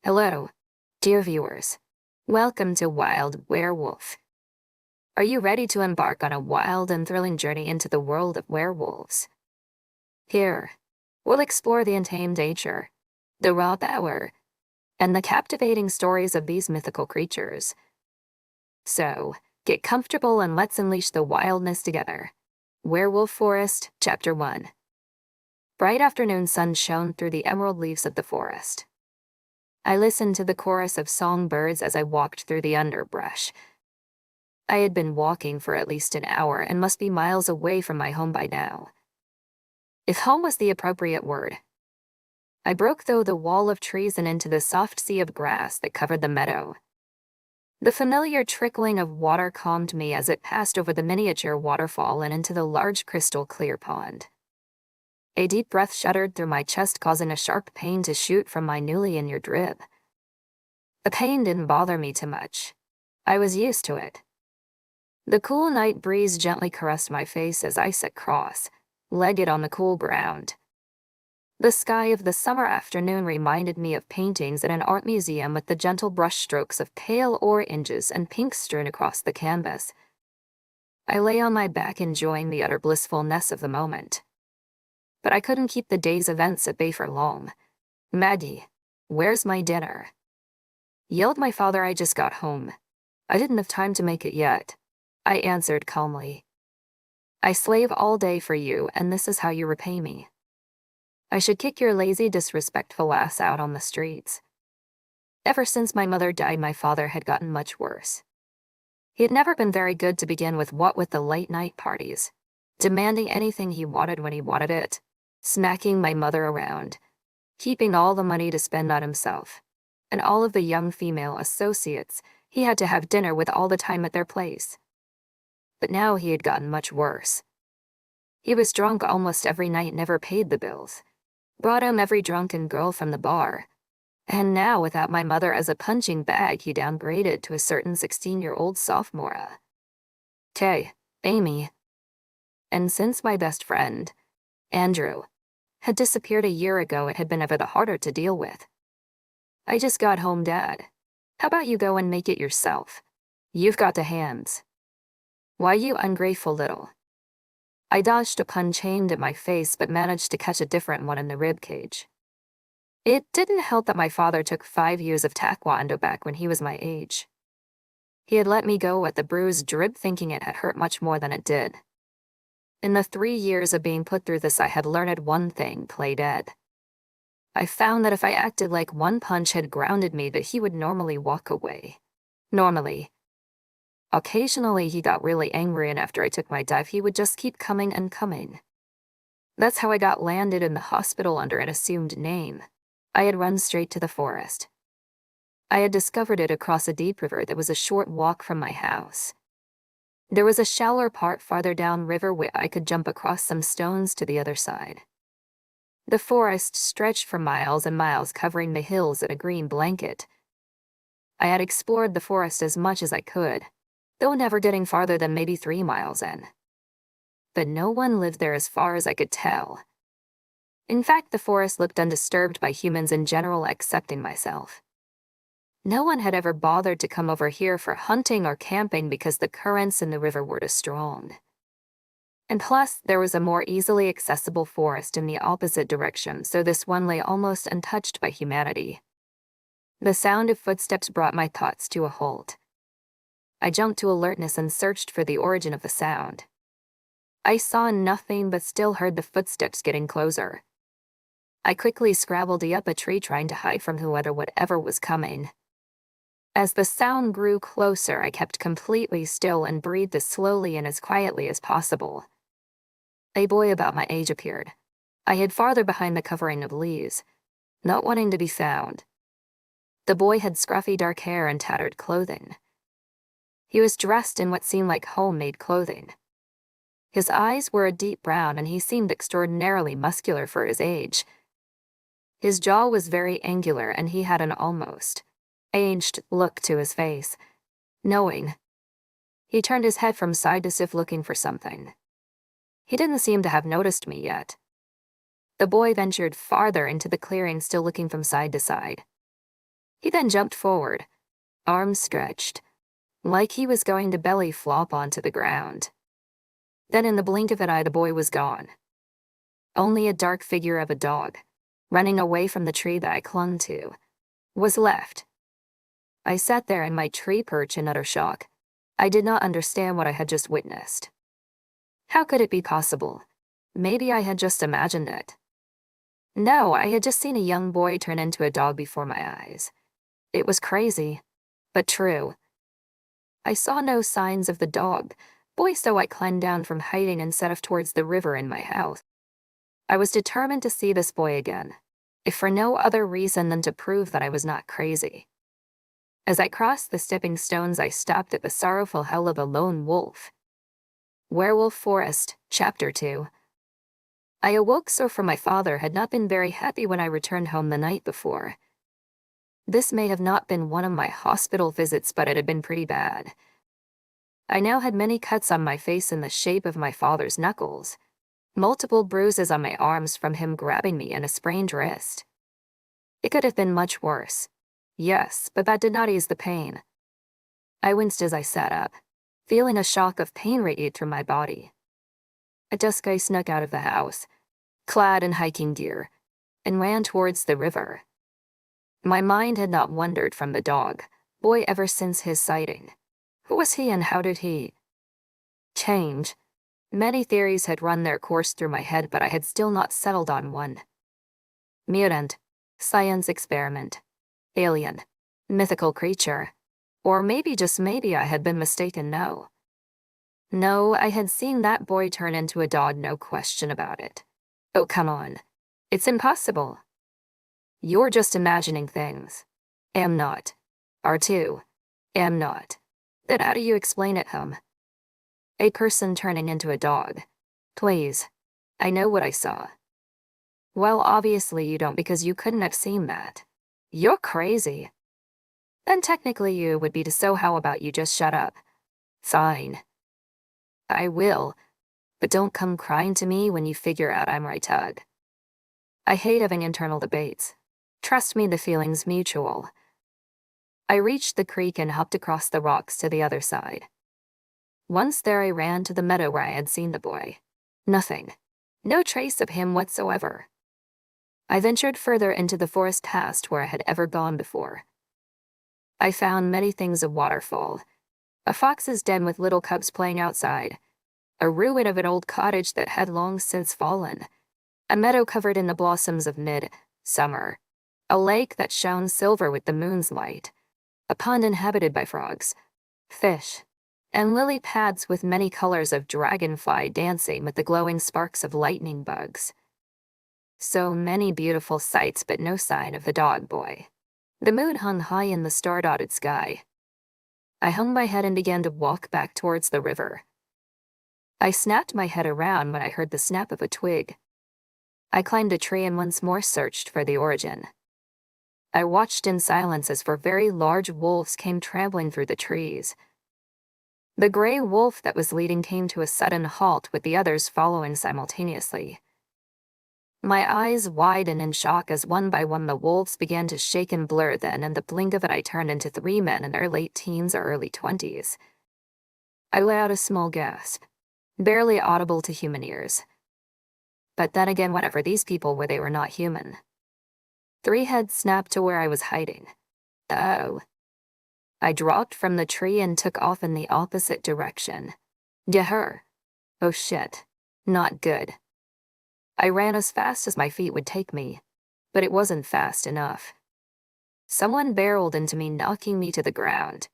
Hello, dear viewers. Welcome to Wild Werewolf. Are you ready to embark on a wild and thrilling journey into the world of werewolves? Here, we'll explore the untamed nature, the raw power, and the captivating stories of these mythical creatures. So, get comfortable and let's unleash the wildness together. Werewolf Forest, Chapter 1. Bright afternoon sun shone through the emerald leaves of the forest. I listened to the chorus of songbirds as I walked through the underbrush. I had been walking for at least an hour and must be miles away from my home by now. If home was the appropriate word. I broke through the wall of trees and into the soft sea of grass that covered the meadow. The familiar trickling of water calmed me as it passed over the miniature waterfall and into the large crystal clear pond. A deep breath shuddered through my chest, causing a sharp pain to shoot from my newly injured rib. The pain didn't bother me too much. I was used to it. The cool night breeze gently caressed my face as I sat cross-legged on the cool ground. The sky of the summer afternoon reminded me of paintings in an art museum with the gentle brushstrokes of pale oranges and pinks strewn across the canvas. I lay on my back enjoying the utter blissfulness of the moment. But I couldn't keep the day's events at bay for long. "Maggie, where's my dinner?" yelled my father. "I just got home. I didn't have time to make it yet," I answered calmly. "I slave all day for you, and this is how you repay me. I should kick your lazy, disrespectful ass out on the streets." Ever since my mother died, my father had gotten much worse. He had never been very good to begin with, what with the late-night parties, demanding anything he wanted when he wanted it, smacking my mother around, keeping all the money to spend on himself, and all of the young female associates he had to have dinner with all the time at their place. But now he had gotten much worse. He was drunk almost every night, never paid the bills, brought home every drunken girl from the bar, and now, without my mother as a punching bag, he downgraded to a certain 16-year-old sophomore. Amy. And since my best friend, Andrew, had disappeared a year ago, it had been ever the harder to deal with. "I just got home, Dad. How about you go and make it yourself? You've got the hands." "Why, you ungrateful little..." I dodged a punch aimed at my face but managed to catch a different one in the ribcage. It didn't help that my father took 5 years of taekwondo back when he was my age. He had let me go at the bruised rib, thinking it had hurt much more than it did. In the 3 years of being put through this, I had learned one thing: play dead. I found that if I acted like one punch had grounded me, that he would normally walk away. Normally. Occasionally he got really angry, and after I took my dive he would just keep coming and coming. That's how I got landed in the hospital under an assumed name. I had run straight to the forest. I had discovered it across a deep river that was a short walk from my house. There was a shallower part farther downriver where I could jump across some stones to the other side. The forest stretched for miles and miles, covering the hills in a green blanket. I had explored the forest as much as I could, though never getting farther than maybe 3 miles in. But no one lived there as far as I could tell. In fact, the forest looked undisturbed by humans in general, excepting myself. No one had ever bothered to come over here for hunting or camping because the currents in the river were too strong. And plus, there was a more easily accessible forest in the opposite direction, so this one lay almost untouched by humanity. The sound of footsteps brought my thoughts to a halt. I jumped to alertness and searched for the origin of the sound. I saw nothing but still heard the footsteps getting closer. I quickly scrabbled up a tree, trying to hide from whatever was coming. As the sound grew closer, I kept completely still and breathed as slowly and as quietly as possible. A boy about my age appeared. I hid farther behind the covering of leaves, not wanting to be found. The boy had scruffy dark hair and tattered clothing. He was dressed in what seemed like homemade clothing. His eyes were a deep brown, and he seemed extraordinarily muscular for his age. His jaw was very angular, and he had an almost aged look to his face, knowing. He turned his head from side to side, looking for something. He didn't seem to have noticed me yet. The boy ventured farther into the clearing, still looking from side to side. He then jumped forward, arms stretched, like he was going to belly flop onto the ground. Then in the blink of an eye, the boy was gone. Only a dark figure of a dog, running away from the tree that I clung to, was left. I sat there in my tree perch in utter shock. I did not understand what I had just witnessed. How could it be possible? Maybe I had just imagined it. No, I had just seen a young boy turn into a dog before my eyes. It was crazy, but true. I saw no signs of the dog, boy, so I climbed down from hiding and set off towards the river in my house. I was determined to see this boy again, if for no other reason than to prove that I was not crazy. As I crossed the stepping stones, I stopped at the sorrowful howl of a lone wolf. Werewolf Forest, Chapter 2. I awoke sore, for my father had not been very happy when I returned home the night before. This may have not been one of my hospital visits, but it had been pretty bad. I now had many cuts on my face in the shape of my father's knuckles, multiple bruises on my arms from him grabbing me, and a sprained wrist. It could have been much worse. Yes, but that did not ease the pain. I winced as I sat up, feeling a shock of pain radiate through my body. At dusk I snuck out of the house, clad in hiking gear, and ran towards the river. My mind had not wandered from the dog, boy, ever since his sighting. Who was he and how did he change? Many theories had run their course through my head, but I had still not settled on one. Mutant, science experiment, alien, mythical creature, or maybe, just maybe, I had been mistaken. No, I had seen that boy turn into a dog, no question about it. Oh, come on. It's impossible. You're just imagining things. Am not. R2. Am not. Then how do you explain it, A person turning into a dog. Please. I know what I saw. Well, obviously you don't, because you couldn't have seen that. You're crazy. Then technically you would be, so how about you just shut up? Fine. I will, but don't come crying to me when you figure out I'm right, Tug. I hate having internal debates. Trust me, the feeling's mutual. I reached the creek and hopped across the rocks to the other side. Once there, I ran to the meadow where I had seen the boy. Nothing. No trace of him whatsoever. I ventured further into the forest past where I had ever gone before. I found many things: a waterfall, a fox's den with little cubs playing outside, a ruin of an old cottage that had long since fallen, a meadow covered in the blossoms of mid-summer, a lake that shone silver with the moon's light, a pond inhabited by frogs, fish, and lily pads with many colors of dragonfly dancing with the glowing sparks of lightning bugs. So many beautiful sights, but no sign of the dog boy. The moon hung high in the star-dotted sky. I hung my head and began to walk back towards the river. I snapped my head around when I heard the snap of a twig. I climbed a tree and once more searched for the origin. I watched in silence as 4 very large wolves came trampling through the trees. The gray wolf that was leading came to a sudden halt, with the others following simultaneously. My eyes widened in shock as one by one the wolves began to shake and blur. Then, in the blink of it, I turned into 3 men in their late teens or early 20s. I let out a small gasp, barely audible to human ears. But then again, whatever these people were, they were not human. 3 heads snapped to where I was hiding. Oh. I dropped from the tree and took off in the opposite direction. Deher. Oh shit. Not good. I ran as fast as my feet would take me, but it wasn't fast enough. Someone barreled into me, knocking me to the ground.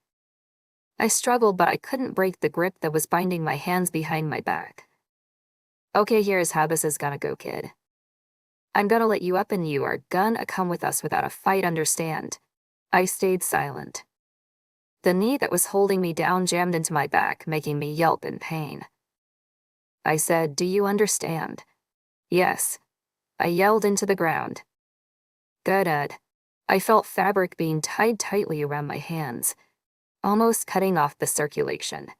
I struggled, but I couldn't break the grip that was binding my hands behind my back. Okay, here's how this is gonna go, kid. I'm gonna let you up and you are gonna come with us without a fight, understand? I stayed silent. The knee that was holding me down jammed into my back, making me yelp in pain. I said, "Do you understand?" "Yes." I yelled into the ground. Good, Ed. I felt fabric being tied tightly around my hands, almost cutting off the circulation.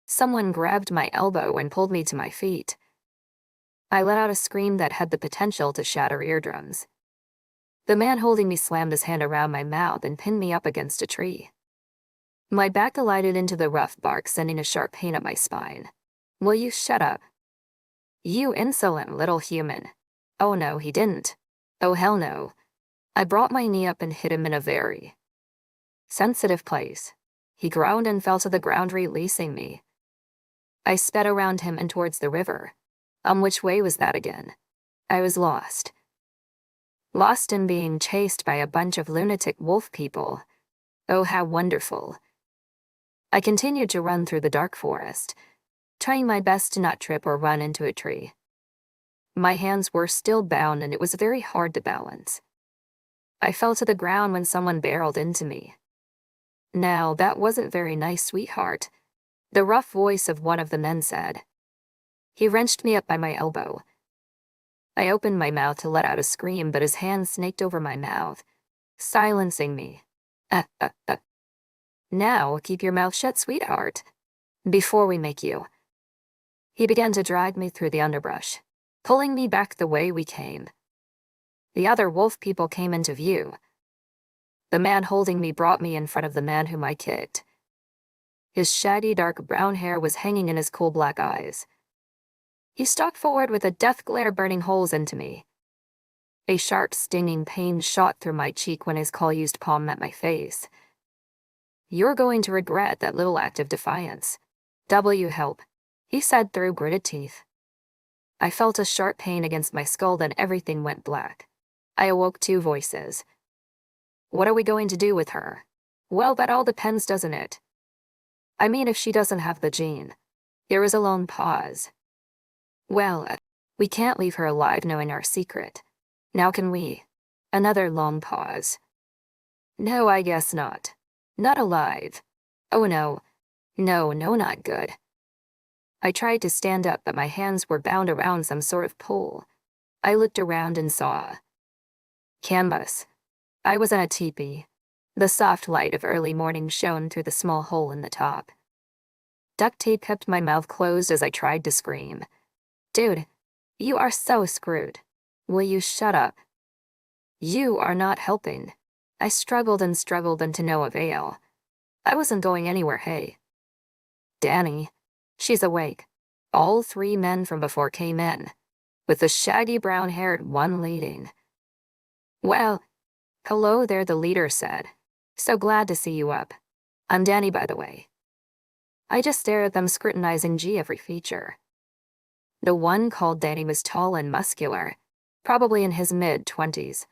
Someone grabbed my elbow and pulled me to my feet. I let out a scream that had the potential to shatter eardrums. The man holding me slammed his hand around my mouth and pinned me up against a tree. My back collided into the rough bark, sending a sharp pain up my spine. Will you shut up? You insolent little human. Oh no, he didn't. Oh hell no. I brought my knee up and hit him in a very sensitive place. He groaned and fell to the ground, releasing me. I sped around him and towards the river. Which way was that again? I was lost. Lost in being chased by a bunch of lunatic wolf people. Oh, how wonderful. I continued to run through the dark forest, trying my best to not trip or run into a tree. My hands were still bound and it was very hard to balance. I fell to the ground when someone barreled into me. Now, that wasn't very nice, sweetheart, the rough voice of one of the men said. He wrenched me up by my elbow. I opened my mouth to let out a scream, but his hand snaked over my mouth, silencing me. Now, keep your mouth shut, sweetheart, before we make you. He began to drag me through the underbrush, pulling me back the way we came. The other wolf people came into view. The man holding me brought me in front of the man whom I kicked. His shaggy dark brown hair was hanging in his cool black eyes. He stalked forward with a death glare burning holes into me. A sharp stinging pain shot through my cheek when his claw-used palm met my face. You're going to regret that little act of defiance. Help, he said through gritted teeth. I felt a sharp pain against my skull, then everything went black. I awoke two voices. What are we going to do with her? Well, that all depends, doesn't it? I mean, if she doesn't have the gene. There was a long pause. Well, we can't leave her alive knowing our secret. Now can we? Another long pause. No, I guess not. Not alive. Oh no. No, not good. I tried to stand up, but my hands were bound around some sort of pole. I looked around and saw canvas. I was in a teepee. The soft light of early morning shone through the small hole in the top. Duct tape kept my mouth closed as I tried to scream. Dude, you are so screwed. Will you shut up? You are not helping. I struggled and to no avail. I wasn't going anywhere, hey. Danny. She's awake. All three men from before came in, with the shaggy brown-haired one leading. Well, hello there, the leader said. So glad to see you up. I'm Danny, by the way. I just stared at them, scrutinizing every feature. The one called Danny was tall and muscular, probably in his mid-20s.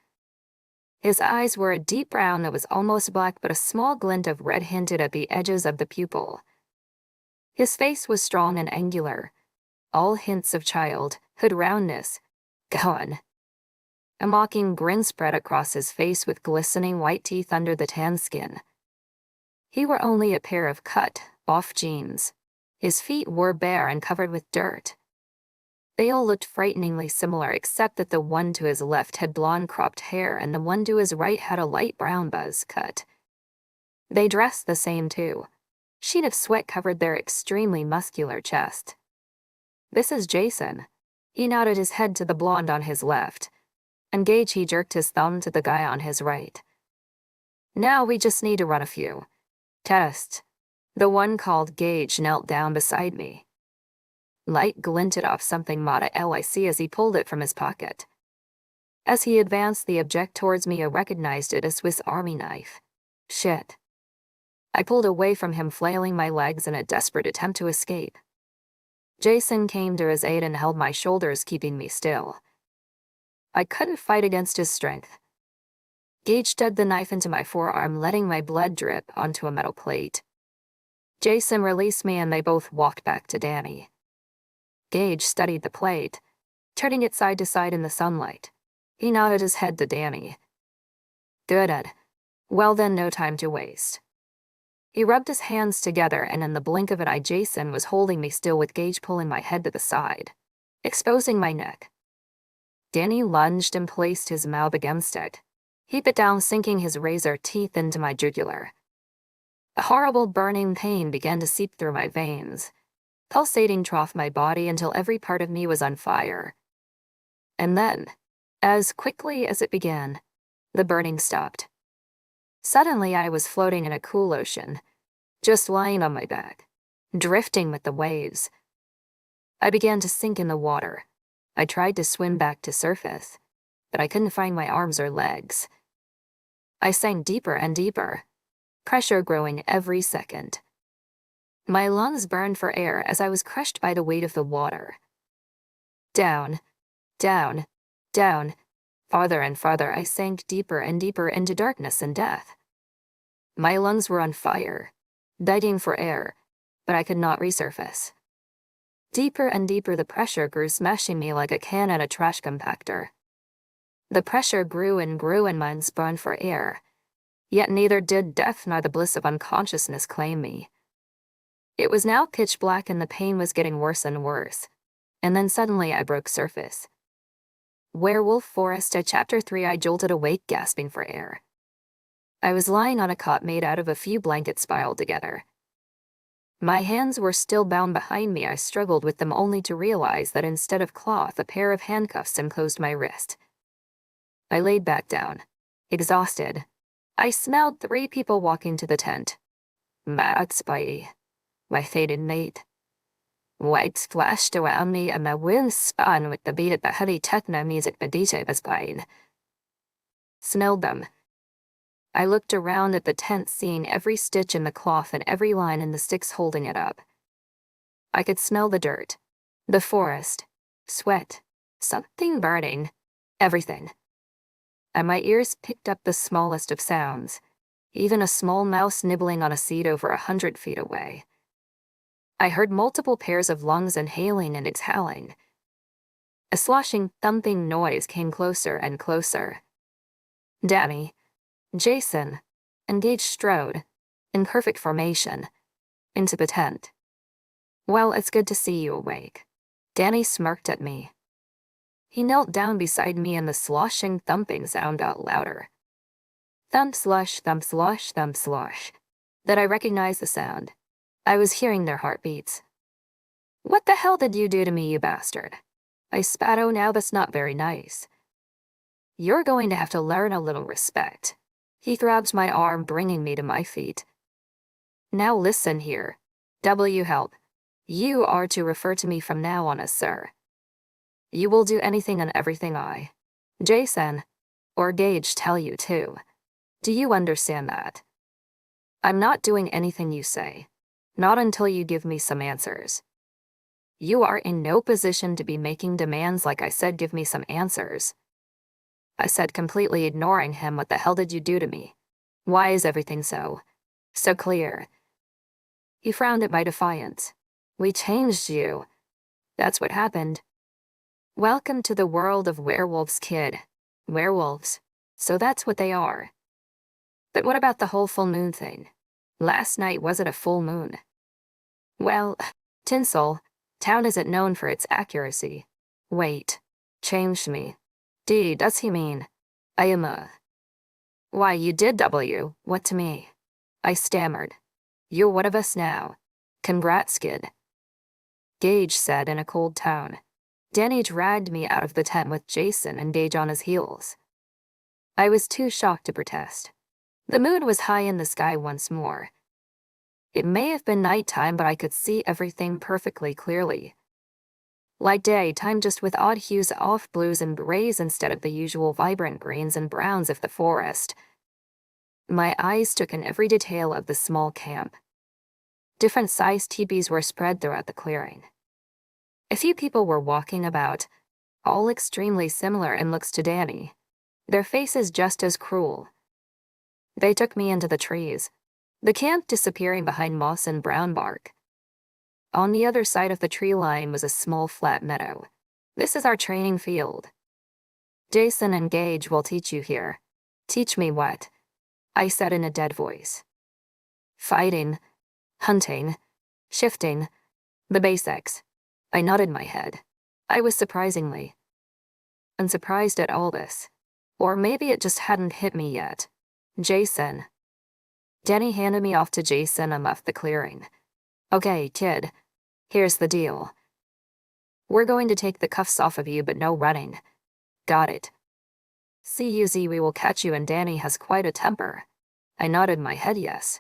His eyes were a deep brown that was almost black, but a small glint of red hinted at the edges of the pupil. His face was strong and angular, all hints of childhood roundness gone. A mocking grin spread across his face with glistening white teeth under the tan skin. He wore only a pair of cut-off jeans. His feet were bare and covered with dirt. They all looked frighteningly similar, except that the one to his left had blonde cropped hair and the one to his right had a light brown buzz cut. They dressed the same too. Sheet of sweat covered their extremely muscular chest. This is Jason. He nodded his head to the blonde on his left. And Gage, he jerked his thumb to the guy on his right. Now we just need to run a few tests. The one called Gage knelt down beside me. Light glinted off something Mata LIC as he pulled it from his pocket. As he advanced the object towards me, I recognized it as a Swiss Army knife. Shit. I pulled away from him, flailing my legs in a desperate attempt to escape. Jason came to his aid and held my shoulders, keeping me still. I couldn't fight against his strength. Gage dug the knife into my forearm, letting my blood drip onto a metal plate. Jason released me and they both walked back to Danny. Gage studied the plate, turning it side to side in the sunlight. He nodded his head to Danny. Good, Ed. Well then, no time to waste. He rubbed his hands together, and in the blink of an eye, Jason was holding me still with Gage pulling my head to the side, exposing my neck. Danny lunged and placed his mouth against it. He bit down, sinking his razor teeth into my jugular. A horrible burning pain began to seep through my veins, pulsating through my body until every part of me was on fire. And then, as quickly as it began, The burning stopped. Suddenly I was floating in a cool ocean, just lying on my back, drifting with the waves. I began to sink in the water. I tried to swim back to surface, but I couldn't find my arms or legs. I sank deeper and deeper, pressure growing every second. My lungs burned for air as I was crushed by the weight of the water. Down, down, down, farther and farther I sank deeper and deeper into darkness and death. My lungs were on fire, begging for air, but I could not resurface. Deeper and deeper the pressure grew, smashing me like a can at a trash compactor. The pressure grew and my lungs burned for air, yet neither did death nor the bliss of unconsciousness claim me. It was now pitch black and the pain was getting worse and worse, and then suddenly I broke surface. Werewolf Forest, Chapter 3. I jolted awake, gasping for air. I was lying on a cot made out of a few blankets piled together. My hands were still bound behind me. I struggled with them only to realize that instead of cloth, a pair of handcuffs enclosed my wrist. I laid back down, exhausted. I smelled 3 people walking to the tent. Matt Spidey, my faded mate. Lights flashed around me and my wings spun with the beat of the heavy techno music the DJ was playing. Smelled them. I looked around at the tent, seeing every stitch in the cloth and every line in the sticks holding it up. I could smell the dirt, the forest, sweat, something burning, everything. And my ears picked up the smallest of sounds, even a small mouse nibbling on a seed over 100 feet away. I heard multiple pairs of lungs inhaling and exhaling. A sloshing, thumping noise came closer and closer. Danny, Jason, and Gage strode, in perfect formation, into the tent. "Well, it's good to see you awake." Danny smirked at me. He knelt down beside me and the sloshing, thumping sound got louder. Thump slosh, thump slosh, thump slosh. Then I recognized the sound. I was hearing their heartbeats. "What the hell did you do to me, you bastard?" I spat. "Oh, now that's not very nice. You're going to have to learn a little respect." He grabbed my arm, bringing me to my feet. "Now listen here. W help. You are to refer to me from now on as sir. You will do anything and everything I, Jason, or Gage tell you to. Do you understand that? I'm not doing anything you say. Not until you give me some answers. You are in no position to be making demands. Like I said, give me some answers." I said, completely ignoring him. "What the hell did you do to me? Why is everything so clear?" He frowned at my defiance. "We changed you. That's what happened. Welcome to the world of werewolves, kid. Werewolves. So that's what they are. But what about the whole full moon thing? Last night wasn't a full moon." "Well, Tinsel, town isn't known for its accuracy." "Wait. Changed me. Does he mean I am a..." "Why, you did W. What to me?" I stammered. "You're one of us now. Congrats, kid," Gage said in a cold tone. Danny dragged me out of the tent with Jason and Gage on his heels. I was too shocked to protest. The moon was high in the sky once more. It may have been nighttime, but I could see everything perfectly clearly. Like daytime, just with odd hues, off blues and grays instead of the usual vibrant greens and browns of the forest. My eyes took in every detail of the small camp. Different sized teepees were spread throughout the clearing. A few people were walking about, all extremely similar in looks to Danny, their faces just as cruel. They took me into the trees, the camp disappearing behind moss and brown bark. On the other side of the tree line was a small flat meadow. "This is our training field. Jason and Gage will teach you here." "Teach me what?" I said in a dead voice. "Fighting, hunting, shifting, the basics." I nodded my head. I was surprisingly unsurprised at all this. Or maybe it just hadn't hit me yet. "Jason." Danny handed me off to Jason and left the clearing. "Okay, kid. Here's the deal. We're going to take the cuffs off of you, but no running." "Got it." "CUZ, we will catch you, and Danny has quite a temper." I nodded my head yes.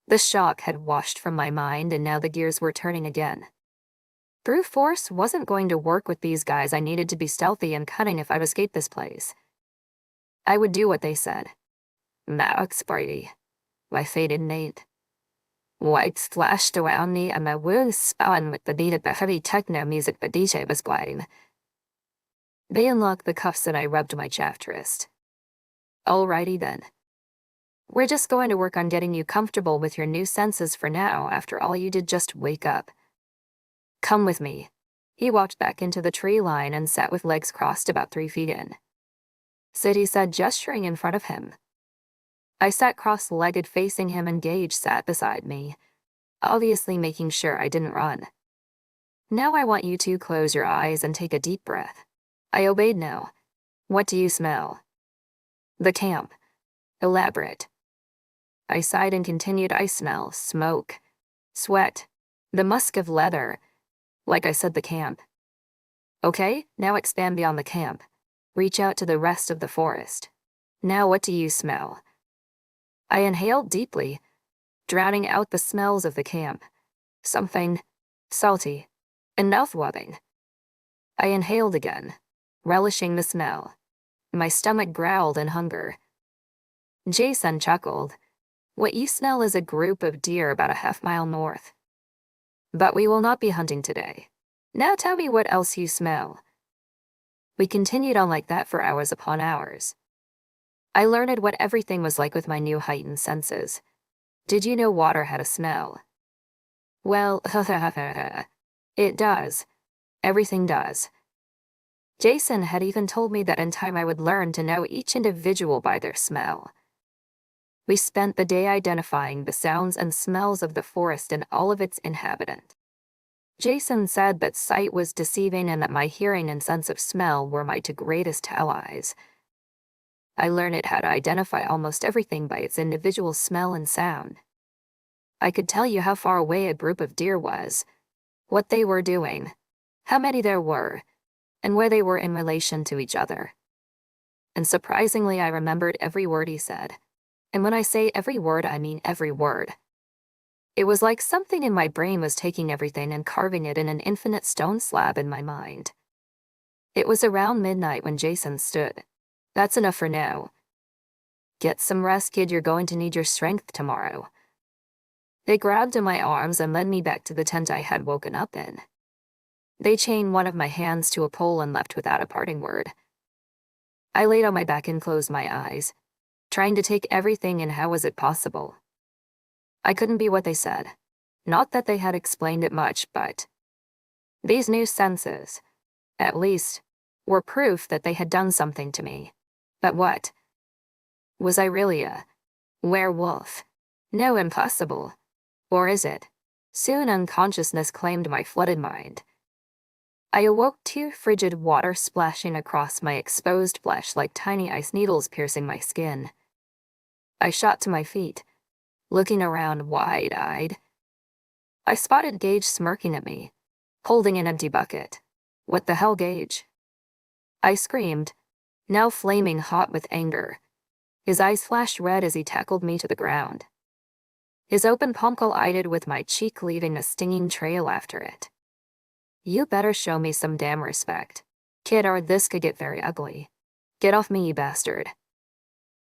The shock had washed from my mind, and now the gears were turning again. Brute force wasn't going to work with these guys. I needed to be stealthy and cunning if I'd escape this place. I would do what they said. Max Brady, my fated Nate. White splashed around me, and my wounds spun with the beat of the heavy techno music the DJ was playing. They unlocked the cuffs and I rubbed my chapped wrist. "Alrighty then. We're just going to work on getting you comfortable with your new senses for now. After all, you did just wake up. Come with me." He walked back into the tree line and sat with legs crossed about 3 feet in. "Sit," he said, gesturing in front of him. I sat cross-legged facing him, and Gage sat beside me, obviously making sure I didn't run. "Now I want you to close your eyes and take a deep breath." I obeyed now. "What do you smell?" "The camp." "Elaborate." I sighed and continued. "I smell smoke, sweat, the musk of leather. Like I said, the camp." "Okay, now expand beyond the camp. Reach out to the rest of the forest. Now what do you smell?" I inhaled deeply, drowning out the smells of the camp. Something salty and mouth-watering. I inhaled again, relishing the smell. My stomach growled in hunger. Jason chuckled. "What you smell is a group of deer about a half-mile north. But we will not be hunting today. Now tell me what else you smell." We continued on like that for hours upon hours. I learned what everything was like with my new heightened senses. Did you know water had a smell? Well, it does. Everything does. Jason had even told me that in time I would learn to know each individual by their smell. We spent the day identifying the sounds and smells of the forest and all of its inhabitants. Jason said that sight was deceiving and that my hearing and sense of smell were my two greatest allies. I learned how to identify almost everything by its individual smell and sound. I could tell you how far away a group of deer was, what they were doing, how many there were, and where they were in relation to each other. And surprisingly, I remembered every word he said. And when I say every word, I mean every word. It was like something in my brain was taking everything and carving it in an infinite stone slab in my mind. It was around midnight when Jason stood. "That's enough for now. Get some rest, kid. You're going to need your strength tomorrow." They grabbed my arms and led me back to the tent I had woken up in. They chained one of my hands to a pole and left without a parting word. I laid on my back and closed my eyes, trying to take everything in. How was it possible? I couldn't be what they said. Not that they had explained it much, but these new senses, at least, were proof that they had done something to me. But what? Was I really a werewolf? No, impossible. Or is it? Soon unconsciousness claimed my flooded mind. I awoke to frigid water splashing across my exposed flesh like tiny ice needles piercing my skin. I shot to my feet, looking around wide-eyed. I spotted Gage smirking at me, holding an empty bucket. "What the hell, Gage?" I screamed, now flaming hot with anger. His eyes flashed red as he tackled me to the ground. His open palm collided with my cheek, leaving a stinging trail after it. "You better show me some damn respect, kid, or this could get very ugly. Get off me, you bastard."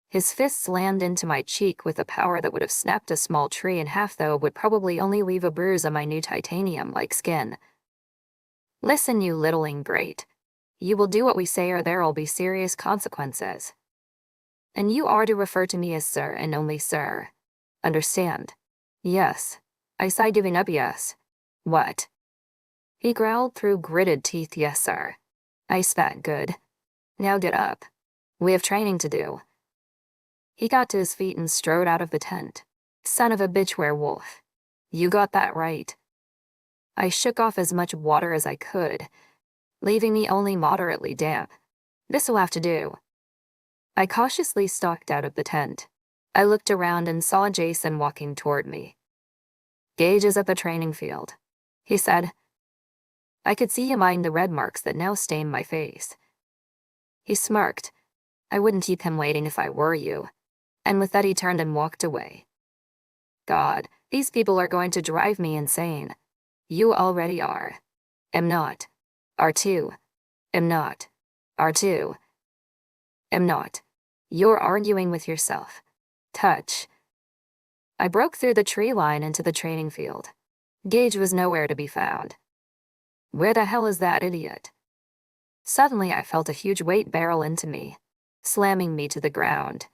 His fist slammed into my cheek with a power that would have snapped a small tree in half, though it would probably only leave a bruise on my new titanium-like skin. "Listen, you little ingrate. You will do what we say or there'll be serious consequences. And you are to refer to me as sir and only sir. Understand?" "Yes." I sighed, giving up. "Yes." "What?" He growled through gritted teeth. "Yes, sir." I spat. "Good. Now get up. We have training to do." He got to his feet and strode out of the tent. "Son of a bitch, werewolf. You got that right." I shook off as much water as I could, leaving me only moderately damp. "This'll have to do." I cautiously stalked out of the tent. I looked around and saw Jason walking toward me. "Gage is at the training field," he said. I could see him eyeing the red marks that now stained my face. He smirked, I wouldn't keep him waiting if I were you. And with that he turned and walked away. God, these people are going to drive me insane. You already are. Am not. Are too. Am not. Are too. Am not. You're arguing with yourself. Touch. I broke through the tree line into the training field. Gage was nowhere to be found. Where the hell is that idiot? Suddenly I felt a huge weight barrel into me, slamming me to the ground.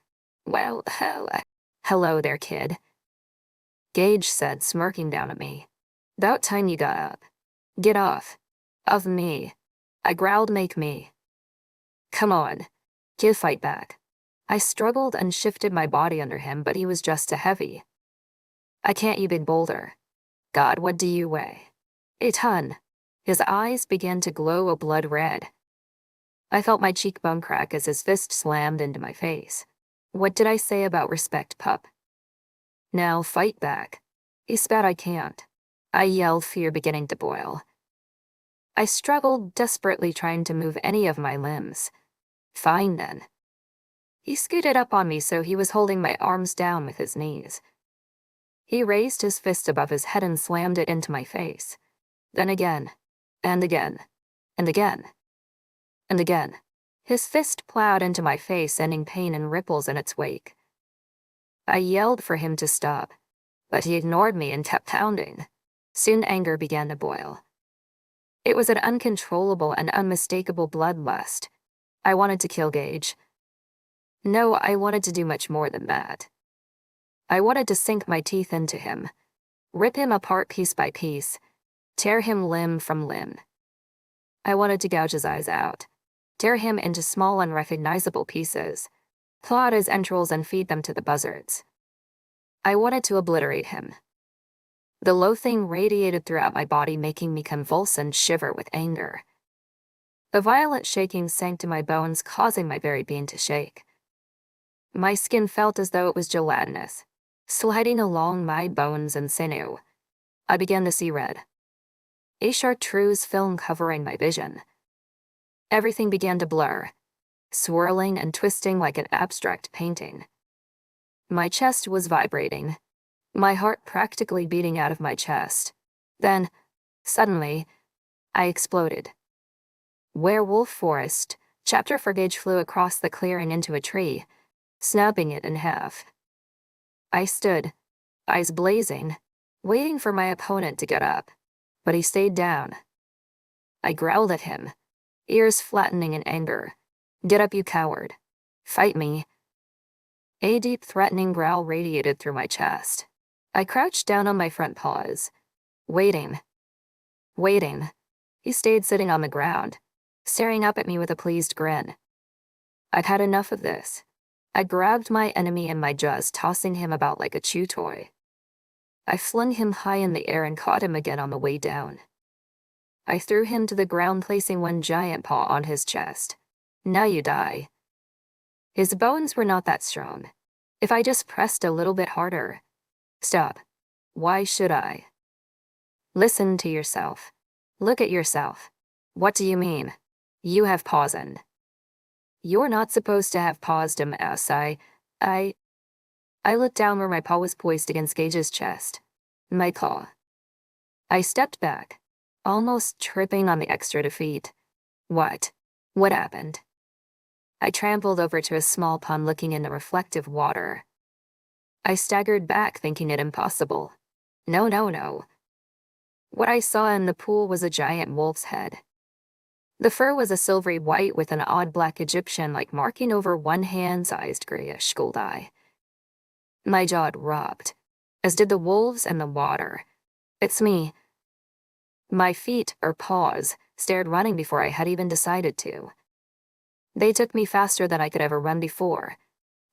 Well, hello there, kid. Gage said, smirking down at me. About time you got up. Get off. Of me. I growled, make me. Come on. Kid, fight back. I struggled and shifted my body under him, but he was just too heavy. I can't, you big boulder. God, what do you weigh? A ton. His eyes began to glow a blood red. I felt my cheekbone crack as his fist slammed into my face. What did I say about respect, pup? Now fight back. He spat. I can't. I yelled, fear beginning to boil. I struggled, desperately trying to move any of my limbs. Fine then. He scooted up on me, so he was holding my arms down with his knees. He raised his fist above his head and slammed it into my face. Then again, and again, and again, and again. His fist plowed into my face, sending pain and ripples in its wake. I yelled for him to stop, but he ignored me and kept pounding. Soon anger began to boil. It was an uncontrollable and unmistakable bloodlust. I wanted to kill Gage. No, I wanted to do much more than that. I wanted to sink my teeth into him, rip him apart piece by piece, tear him limb from limb. I wanted to gouge his eyes out, tear him into small unrecognizable pieces, claw at his entrails and feed them to the buzzards. I wanted to obliterate him. The loathing radiated throughout my body, making me convulse and shiver with anger. The violent shaking sank to my bones, causing my very being to shake. My skin felt as though it was gelatinous, sliding along my bones and sinew. I began to see red. A chartreuse film covering my vision. Everything began to blur, swirling and twisting like an abstract painting. My chest was vibrating, my heart practically beating out of my chest. Then, suddenly, I exploded. Werewolf Forest, chapter for Gage flew across the clearing into a tree, snapping it in half. I stood, eyes blazing, waiting for my opponent to get up, but he stayed down. I growled at him, ears flattening in anger. Get up, you coward. Fight me. A deep, threatening growl radiated through my chest. I crouched down on my front paws, waiting. He stayed sitting on the ground, staring up at me with a pleased grin. I'd had enough of this. I grabbed my enemy in my jaws, tossing him about like a chew toy. I flung him high in the air and caught him again on the way down. I threw him to the ground, placing one giant paw on his chest. Now you die. His bones were not that strong. If I just pressed a little bit harder. Stop. Why should I? Listen to yourself. Look at yourself. What do you mean? You have paws and. You're not supposed to have paws, dumbass. I looked down where my paw was poised against Gage's chest. My paw. I stepped back, almost tripping on the extra defeat. What? What happened? I trampled over to a small pond looking in the reflective water. I staggered back, thinking it impossible. No. What I saw in the pool was a giant wolf's head. The fur was a silvery white with an odd black Egyptian-like marking over one hand-sized grayish gold eye. My jaw dropped, as did the wolves and the water. It's me. My feet, or paws, stared running before I had even decided to. They took me faster than I could ever run before,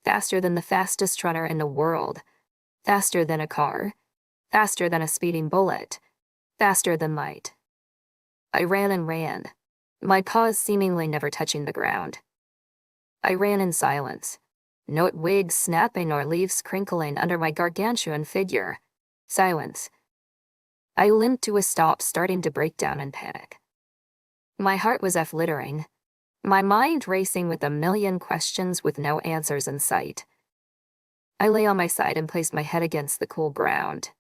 faster than the fastest runner in the world, faster than a car, faster than a speeding bullet, faster than light. I ran and ran, my paws seemingly never touching the ground. I ran in silence, no twigs snapping or leaves crinkling under my gargantuan figure. Silence. I limped to a stop, starting to break down in panic. My heart was flittering. my mind racing with a million questions with no answers in sight. I lay on my side and placed my head against the cool ground.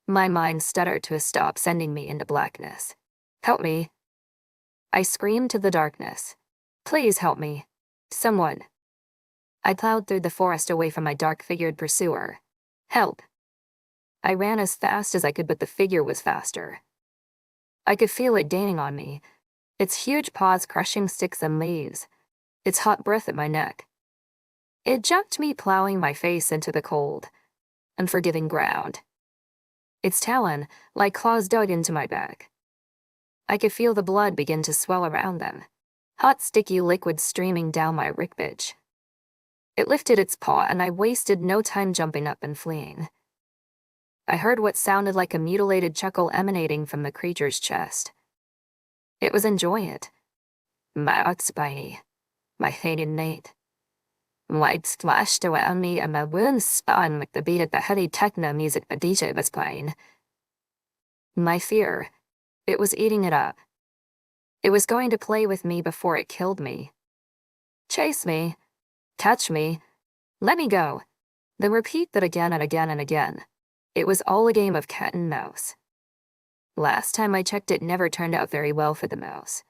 My mind stuttered to a stop, sending me into blackness. Help me. I screamed to the darkness. Please help me. Someone. I plowed through the forest away from my dark-figured pursuer. Help. I ran as fast as I could, but the figure was faster. I could feel it gaining on me, its huge paws crushing sticks and leaves, its hot breath at my neck. It jumped me, plowing my face into the cold, unforgiving ground. Its talon, like claws, dug into my back. I could feel the blood begin to swell around them, hot sticky liquid streaming down my ribcage. It lifted its paw, and I wasted no time jumping up and fleeing. I heard what sounded like a mutilated chuckle emanating from the creature's chest. It was enjoying it. My spiny, my hated Nate. Light splashed around me and my wounds spun with the beat of the heavy techno music the DJ was playing. My fear, it was eating it up. It was going to play with me before it killed me. Chase me. Touch me. Let me go. Then repeat that again and again and again. It was all a game of cat and mouse. Last time I checked, it never turned out very well for the mouse.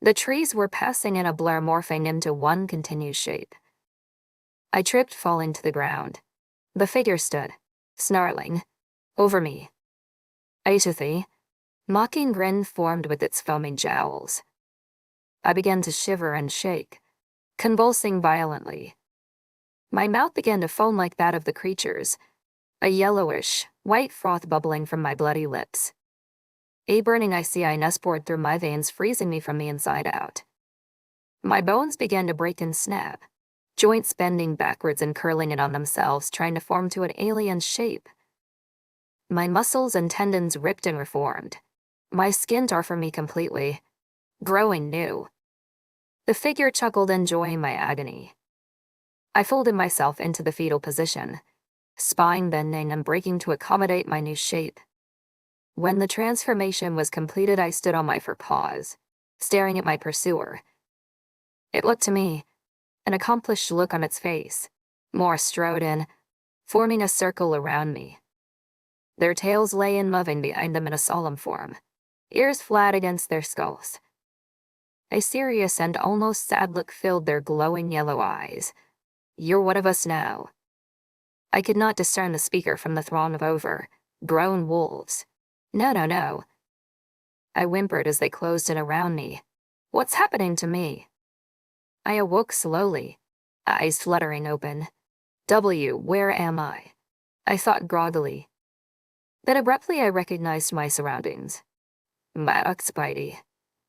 The trees were passing in a blur, morphing into one continuous shape. I tripped, falling to the ground. The figure stood, snarling, over me. Aetithy, mocking grin formed with its foaming jowls. I began to shiver and shake, convulsing violently. My mouth began to foam like that of the creature's, a yellowish, white froth bubbling from my bloody lips. A burning icy ice poured through my veins, freezing me from the inside out. My bones began to break and snap, joints bending backwards and curling in on themselves, trying to form to an alien shape. My muscles and tendons ripped and reformed. My skin tore from me completely, growing new. The figure chuckled, enjoying my agony. I folded myself into the fetal position, spine bending and breaking to accommodate my new shape. When the transformation was completed, I stood on my forepaws, staring at my pursuer. It looked to me, an accomplished look on its face, more strode in, forming a circle around me. Their tails lay in moving behind them in a solemn form, ears flat against their skulls. A serious and almost sad look filled their glowing yellow eyes. You're one of us now. I could not discern the speaker from the throng of overgrown wolves. No. I whimpered as they closed in around me. What's happening to me? I awoke slowly, eyes fluttering open. Where am I? I thought groggily. Then abruptly I recognized my surroundings. My Spidey,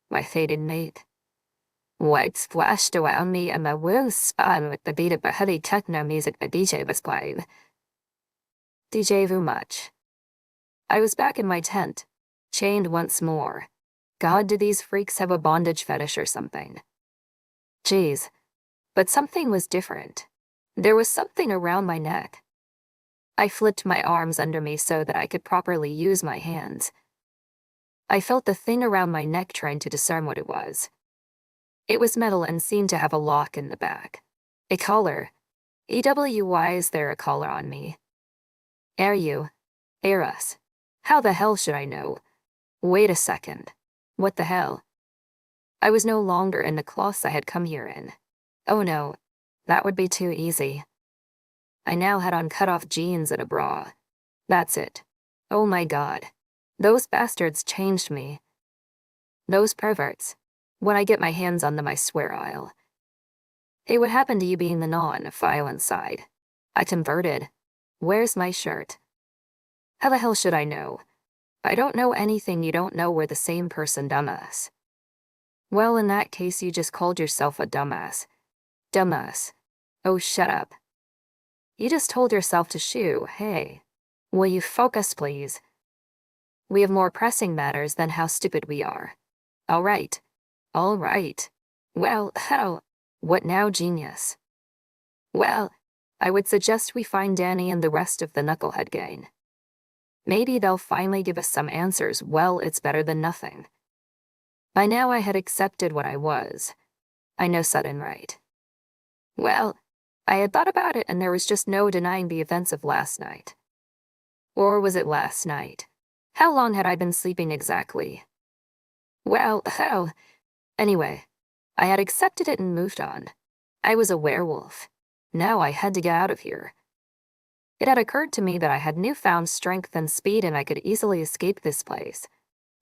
my fated mate. White splashed around me and my wounds spun with the beat of the heavy techno music the DJ was playing. DJ vu much. I was back in my tent, chained once more. God, do these freaks have a bondage fetish or something? Geez, but something was different. There was something around my neck. I flipped my arms under me so that I could properly use my hands. I felt the thing around my neck, trying to discern what it was. It was metal and seemed to have a lock in the back. A collar. Why is there a collar on me? Air us. How the hell should I know? Wait a second. What the hell? I was no longer in the cloths I had come here in. Oh no, that would be too easy. I now had on cut-off jeans and a bra. That's it. Oh my God. Those bastards changed me. Those perverts. When I get my hands on them, I swear I'll. Hey, what happened to you being the non-violent side? I converted. Where's my shirt? How the hell should I know? I don't know anything you don't know. We're the same person, dumbass. Well, in that case, you just called yourself a dumbass. Dumbass. Oh, shut up. You just told yourself to shoo. Hey. Will you focus, please? We have more pressing matters than how stupid we are. All right. Well, hell, what now, genius? Well, I would suggest we find Danny and the rest of the knucklehead gang. Maybe they'll finally give us some answers. Well, it's better than nothing. By now I had accepted what I was. I know sudden right. Well, I had thought about it and there was just no denying the events of last night. Or was it last night? How long had I been sleeping exactly? Well, hell. Anyway, I had accepted it and moved on. I was a werewolf. Now I had to get out of here. It had occurred to me that I had newfound strength and speed and I could easily escape this place.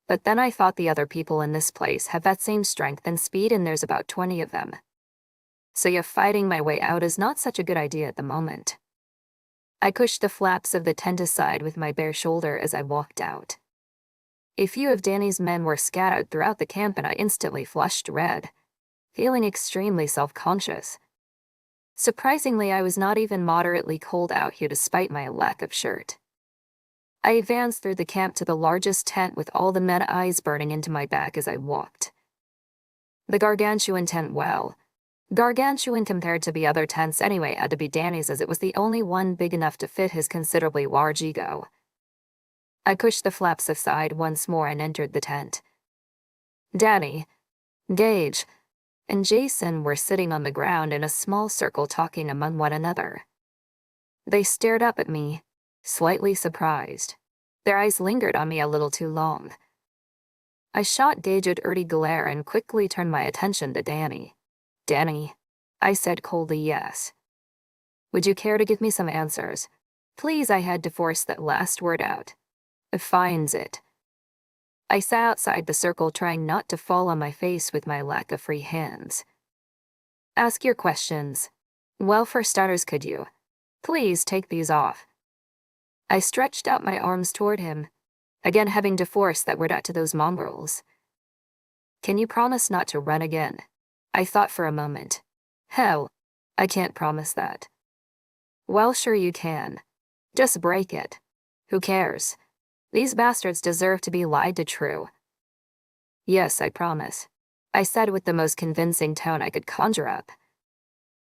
But then I thought the other people in this place have that same strength and speed and there's about 20 of them. So yeah, fighting my way out is not such a good idea at the moment. I pushed the flaps of the tent aside with my bare shoulder as I walked out. A few of Danny's men were scattered throughout the camp and I instantly flushed red, feeling extremely self-conscious. Surprisingly, I was not even moderately cold out here despite my lack of shirt. I advanced through the camp to the largest tent with all the men eyes burning into my back as I walked. The gargantuan tent, well, gargantuan compared to the other tents anyway, had to be Danny's as it was the only one big enough to fit his considerably large ego. I pushed the flaps aside once more and entered the tent. Danny, Gage, and Jason were sitting on the ground in a small circle talking among one another. They stared up at me, slightly surprised. Their eyes lingered on me a little too long. I shot Gage a dirty glare and quickly turned my attention to Danny. Danny, I said coldly yes. Would you care to give me some answers? Please, I had to force that last word out. Finds it. I sat outside the circle trying not to fall on my face with my lack of free hands. Ask your questions. Well, for starters, could you? Please take these off. I stretched out my arms toward him, again having to force that word out to those mongrels. Can you promise not to run again? I thought for a moment. Hell, I can't promise that. Well, sure you can. Just break it. Who cares? These bastards deserve to be lied to true. Yes, I promise, I said with the most convincing tone I could conjure up.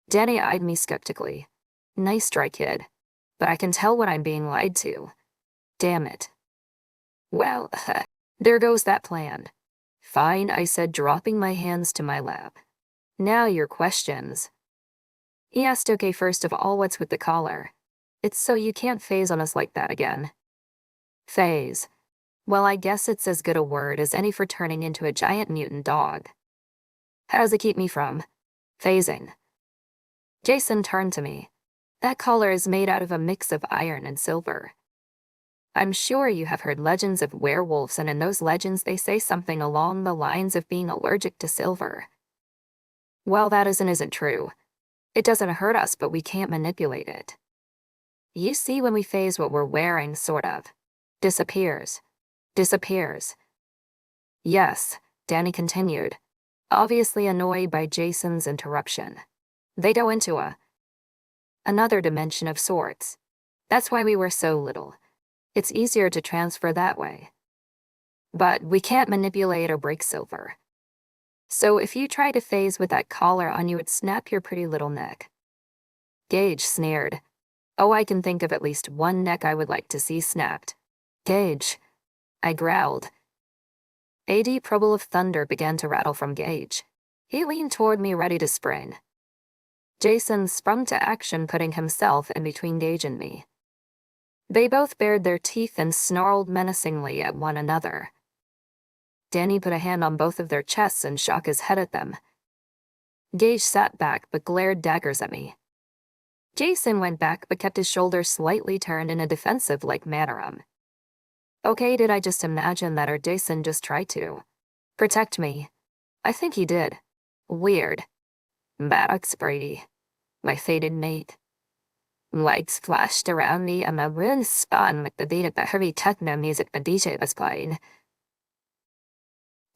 Danny eyed me skeptically. Nice try, kid. But I can tell when I'm being lied to. Damn it. Well, there goes that plan. Fine, I said, dropping my hands to my lap. Now your questions. He asked, okay, first of all, what's with the collar? It's so you can't phase on us like that again. Phase. Well, I guess it's as good a word as any for turning into a giant mutant dog. How does it keep me from phasing? Jason turned to me. That collar is made out of a mix of iron and silver. I'm sure you have heard legends of werewolves, and in those legends they say something along the lines of being allergic to silver. Well, that isn't true. It doesn't hurt us, but we can't manipulate it. You see, when we phase, what we're wearing, sort of, disappears. Yes, Danny continued, obviously annoyed by Jason's interruption. They go into another dimension of sorts. That's why we wear so little. It's easier to transfer that way. But we can't manipulate or break silver. So if you try to phase with that collar on, you would snap your pretty little neck. Gage sneered. Oh, I can think of at least one neck I would like to see snapped. Gage, I growled. A deep rumble of thunder began to rattle from Gage. He leaned toward me, ready to spring. Jason sprung to action, putting himself in between Gage and me. They both bared their teeth and snarled menacingly at one another. Danny put a hand on both of their chests and shook his head at them. Gage sat back but glared daggers at me. Jason went back but kept his shoulders slightly turned in a defensive-like manner. Okay, did I just imagine that, or Jason just tried to protect me? I think he did. Weird. Maddox Brady, my fated mate. Lights flashed around me and my room spun with the beat of the heavy techno music the DJ was playing.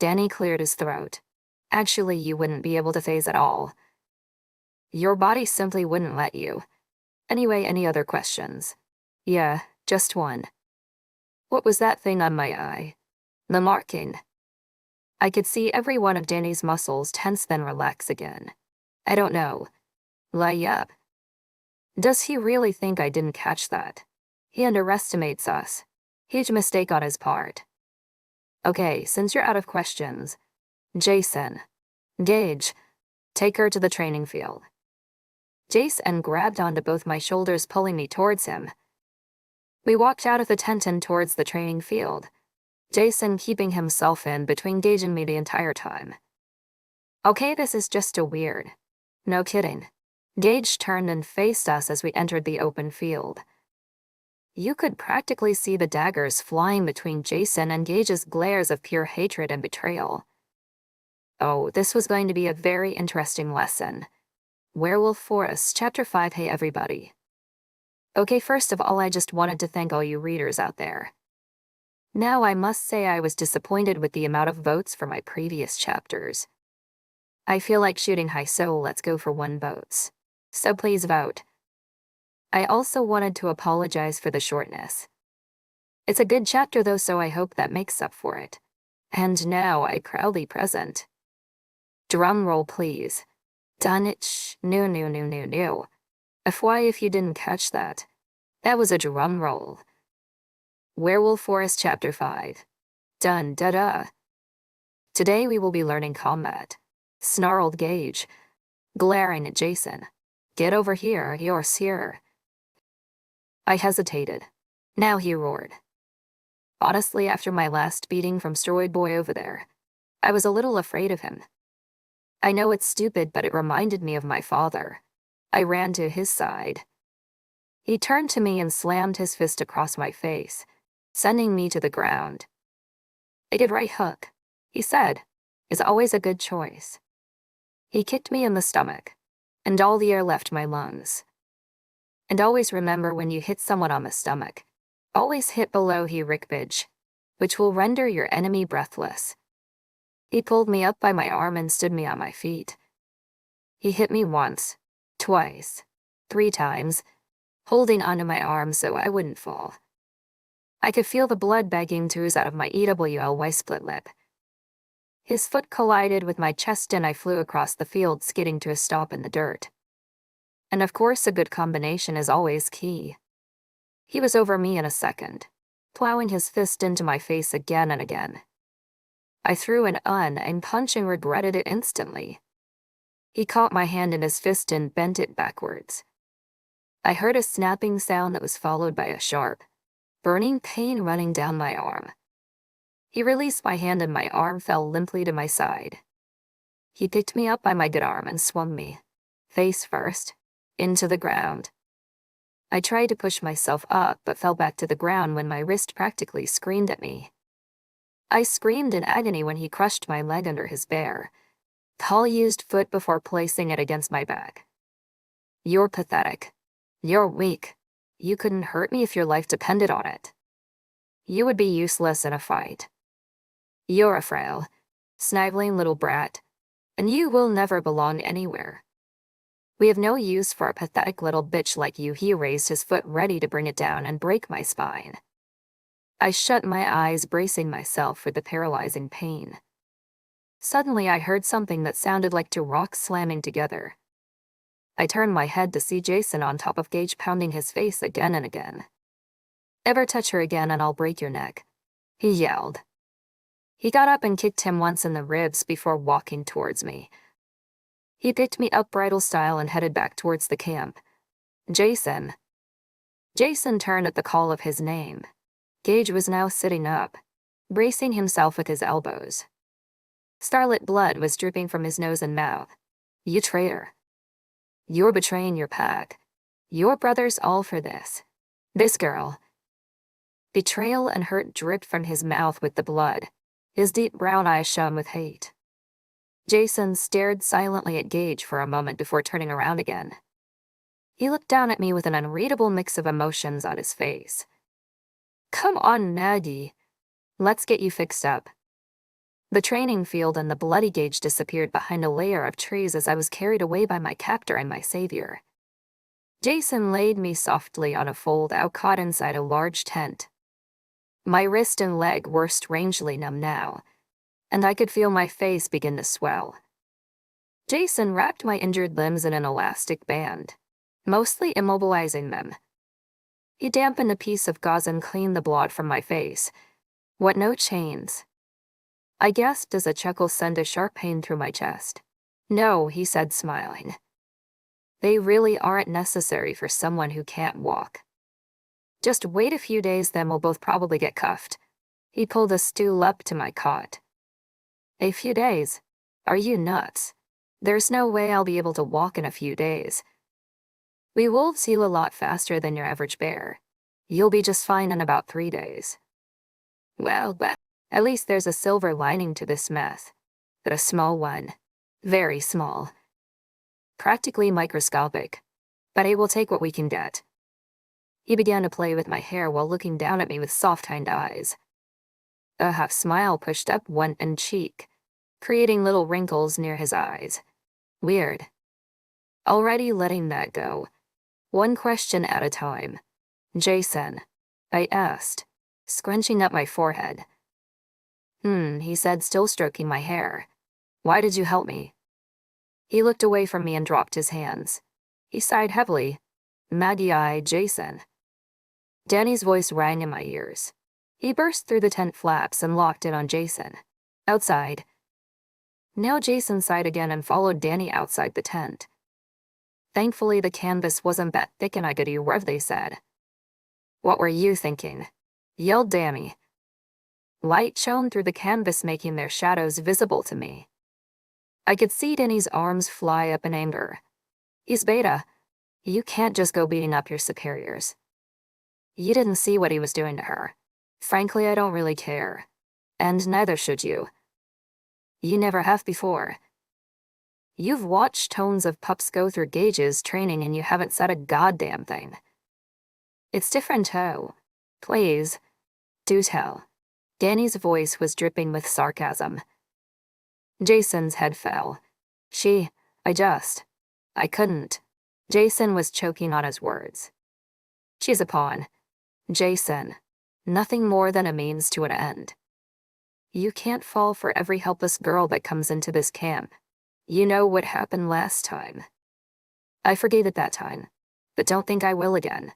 Danny cleared his throat. Actually, you wouldn't be able to phase at all. Your body simply wouldn't let you. Anyway, any other questions? Yeah, just one. What was that thing on my eye? The marking. I could see every one of Danny's muscles tense then relax again. I don't know. Lie up. Does he really think I didn't catch that? He underestimates us. Huge mistake on his part. Okay, since you're out of questions, Jason. Gage. Take her to the training field. Jason grabbed onto both my shoulders, pulling me towards him. We walked out of the tent and towards the training field, Jason keeping himself in between Gage and me the entire time. Okay, this is just a weird. No kidding. Gage turned and faced us as we entered the open field. You could practically see the daggers flying between Jason and Gage's glares of pure hatred and betrayal. Oh, this was going to be a very interesting lesson. Werewolf Forest, Chapter 5. Hey everybody. Okay, first of all, I just wanted to thank all you readers out there. Now I must say I was disappointed with the amount of votes for my previous chapters. I feel like shooting high, so let's go for 1 vote. So please vote. I also wanted to apologize for the shortness. It's a good chapter though, so I hope that makes up for it. And now I proudly present. Drum roll please. Done it. No. FY if you didn't catch that. That was a drum roll. Werewolf Forest Chapter 5. Done da-da. Today we will be learning combat. Snarled Gage, glaring at Jason. Get over here, you're here. I hesitated. Now he roared. Honestly, after my last beating from Steroid Boy over there, I was a little afraid of him. I know it's stupid, but it reminded me of my father. I ran to his side. He turned to me and slammed his fist across my face, sending me to the ground. A good right hook, he said, is always a good choice. He kicked me in the stomach, and all the air left my lungs. And always remember, when you hit someone on the stomach, always hit below he ribcage, which will render your enemy breathless. He pulled me up by my arm and stood me on my feet. He hit me once, twice, 3 times, holding onto my arm so I wouldn't fall. I could feel the blood begging to ooze out of my EWLY split lip. His foot collided with my chest and I flew across the field, skidding to a stop in the dirt. And of course, a good combination is always key. He was over me in a second, plowing his fist into my face again and again. I threw an unaimed punch and regretted it instantly. He caught my hand in his fist and bent it backwards. I heard a snapping sound that was followed by a sharp, burning pain running down my arm. He released my hand and my arm fell limply to my side. He picked me up by my good arm and swung me, face first, into the ground. I tried to push myself up but fell back to the ground when my wrist practically screamed at me. I screamed in agony when he crushed my leg under his bare, tall-used foot before placing it against my back. You're pathetic. You're weak. You couldn't hurt me if your life depended on it. You would be useless in a fight. You're a frail, sniveling little brat, and you will never belong anywhere. We have no use for a pathetic little bitch like you. He raised his foot, ready to bring it down and break my spine. I shut my eyes, bracing myself for the paralyzing pain. Suddenly I heard something that sounded like 2 rocks slamming together. I turned my head to see Jason on top of Gage, pounding his face again and again. Ever touch her again and I'll break your neck, he yelled. He got up and kicked him once in the ribs before walking towards me. He picked me up bridal style and headed back towards the camp. Jason. Jason turned at the call of his name. Gage was now sitting up, bracing himself with his elbows. Starlit blood was dripping from his nose and mouth. You traitor. You're betraying your pack. Your brothers all for this. This girl. Betrayal and hurt dripped from his mouth with the blood. His deep brown eyes shone with hate. Jason stared silently at Gage for a moment before turning around again. He looked down at me with an unreadable mix of emotions on his face. Come on, Nagy. Let's get you fixed up. The training field and the bloody Gage disappeared behind a layer of trees as I was carried away by my captor and my savior. Jason laid me softly on a fold-out cot inside a large tent. My wrist and leg were strangely numb now, and I could feel my face begin to swell. Jason wrapped my injured limbs in an elastic band, mostly immobilizing them. He dampened a piece of gauze and cleaned the blood from my face. What, no chains? I gasped as a chuckle sent a sharp pain through my chest. No, he said, smiling. They really aren't necessary for someone who can't walk. Just wait a few days, then we'll both probably get cuffed. He pulled a stool up to my cot. A few days? Are you nuts? There's no way I'll be able to walk in a few days. We wolves heal a lot faster than your average bear. You'll be just fine in about 3 days. Well, but at least there's a silver lining to this mess. But a small one. Very small. Practically microscopic. But it will take what we can get. He began to play with my hair while looking down at me with soft-hined eyes. A half smile pushed up one cheek, creating little wrinkles near his eyes. Weird. Already letting that go. One question at a time. Jason, I asked, scrunching up my forehead. He said, still stroking my hair. Why did you help me? He looked away from me and dropped his hands. He sighed heavily. Maggie, Jason. Danny's voice rang in my ears. He burst through the tent flaps and locked in on Jason. Outside. Now Jason sighed again and followed Danny outside the tent. Thankfully, the canvas wasn't that thick and I could hear what they said. What were you thinking? Yelled Danny. Light shone through the canvas, making their shadows visible to me. I could see Danny's arms fly up in anger. He's beta. You can't just go beating up your superiors. You didn't see what he was doing to her. Frankly, I don't really care. And neither should you. You never have before. You've watched tons of pups go through gauges training and you haven't said a goddamn thing. It's different how. Please, do tell. Danny's voice was dripping with sarcasm. Jason's head fell. I couldn't. Jason was choking on his words. She's a pawn. Jason, nothing more than a means to an end. You can't fall for every helpless girl that comes into this camp. You know what happened last time. I forgave it that time, but don't think I will again.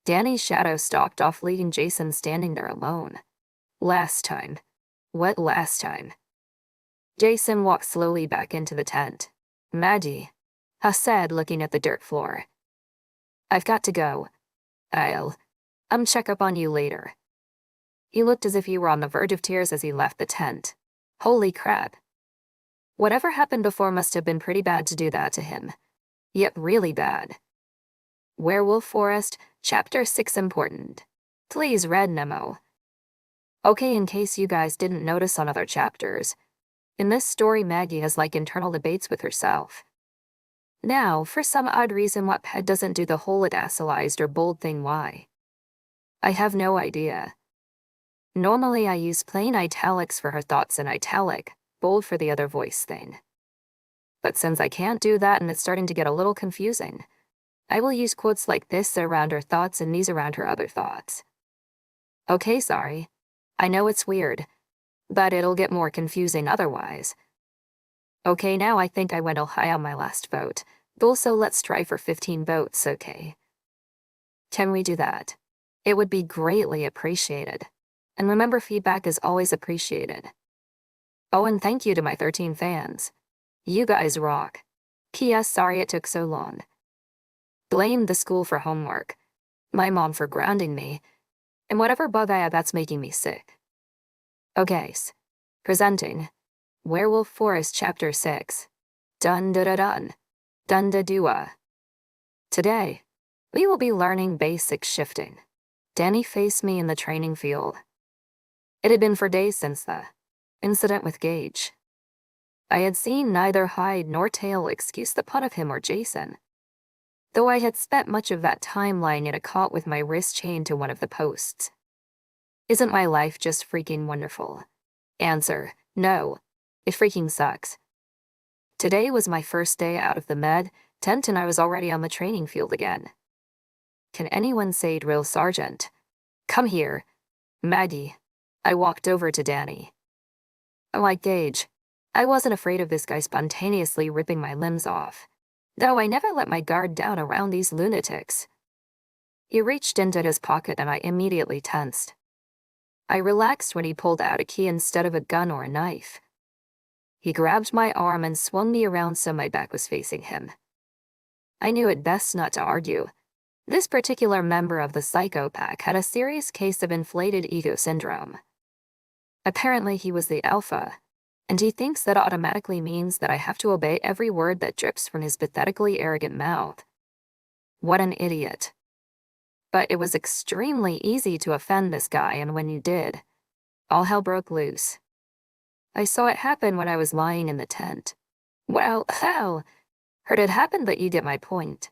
Danny's shadow stalked off, leaving Jason standing there alone. Last time. What last time? Jason walked slowly back into the tent. Maggie, I said, looking at the dirt floor. I've got to go. I'll check up on you later. He looked as if he were on the verge of tears as he left the tent. Holy crap. Whatever happened before must have been pretty bad to do that to him. Yep, really bad. Werewolf Forest, Chapter 6 important. Please read Nemo. Okay, in case you guys didn't notice on other chapters, in this story Maggie has internal debates with herself. Now, for some odd reason Wattpad doesn't do the whole idacilized or bold thing. Why? I have no idea. Normally I use plain italics for her thoughts and italic, bold for the other voice thing. But since I can't do that and it's starting to get a little confusing, I will use quotes like this around her thoughts and these around her other thoughts. Okay, sorry. I know it's weird, but it'll get more confusing otherwise. Okay, now I think I went all high on my last vote. Also, let's try for 15 votes, okay? Can we do that? It would be greatly appreciated. And remember, feedback is always appreciated. Oh, and thank you to my 13 fans. You guys rock. P.S. Sorry it took so long. Blame the school for homework, my mom for grounding me, and whatever bug I have that's making me sick. Okay, presenting Werewolf Forest Chapter 6. Dun da da dun. Dun da dua. Today, we will be learning basic shifting. Danny faced me in the training field. It had been for days since the incident with Gage. I had seen neither hide nor tail excuse the pun of him or Jason, though I had spent much of that time lying in a cot with my wrist chained to one of the posts. Isn't my life just freaking wonderful? Answer, no. It freaking sucks. Today was my first day out of the med tent and I was already on the training field again. Can anyone say drill sergeant? Come here. Maggie. I walked over to Danny. Like Gage, I wasn't afraid of this guy spontaneously ripping my limbs off, though I never let my guard down around these lunatics. He reached into his pocket and I immediately tensed. I relaxed when he pulled out a key instead of a gun or a knife. He grabbed my arm and swung me around so my back was facing him. I knew it best not to argue. This particular member of the psycho pack had a serious case of inflated ego syndrome. Apparently he was the alpha, and he thinks that automatically means that I have to obey every word that drips from his pathetically arrogant mouth. What an idiot. But it was extremely easy to offend this guy, and when you did, all hell broke loose. I saw it happen when I was lying in the tent. Well, hell, heard it happen, but you get my point.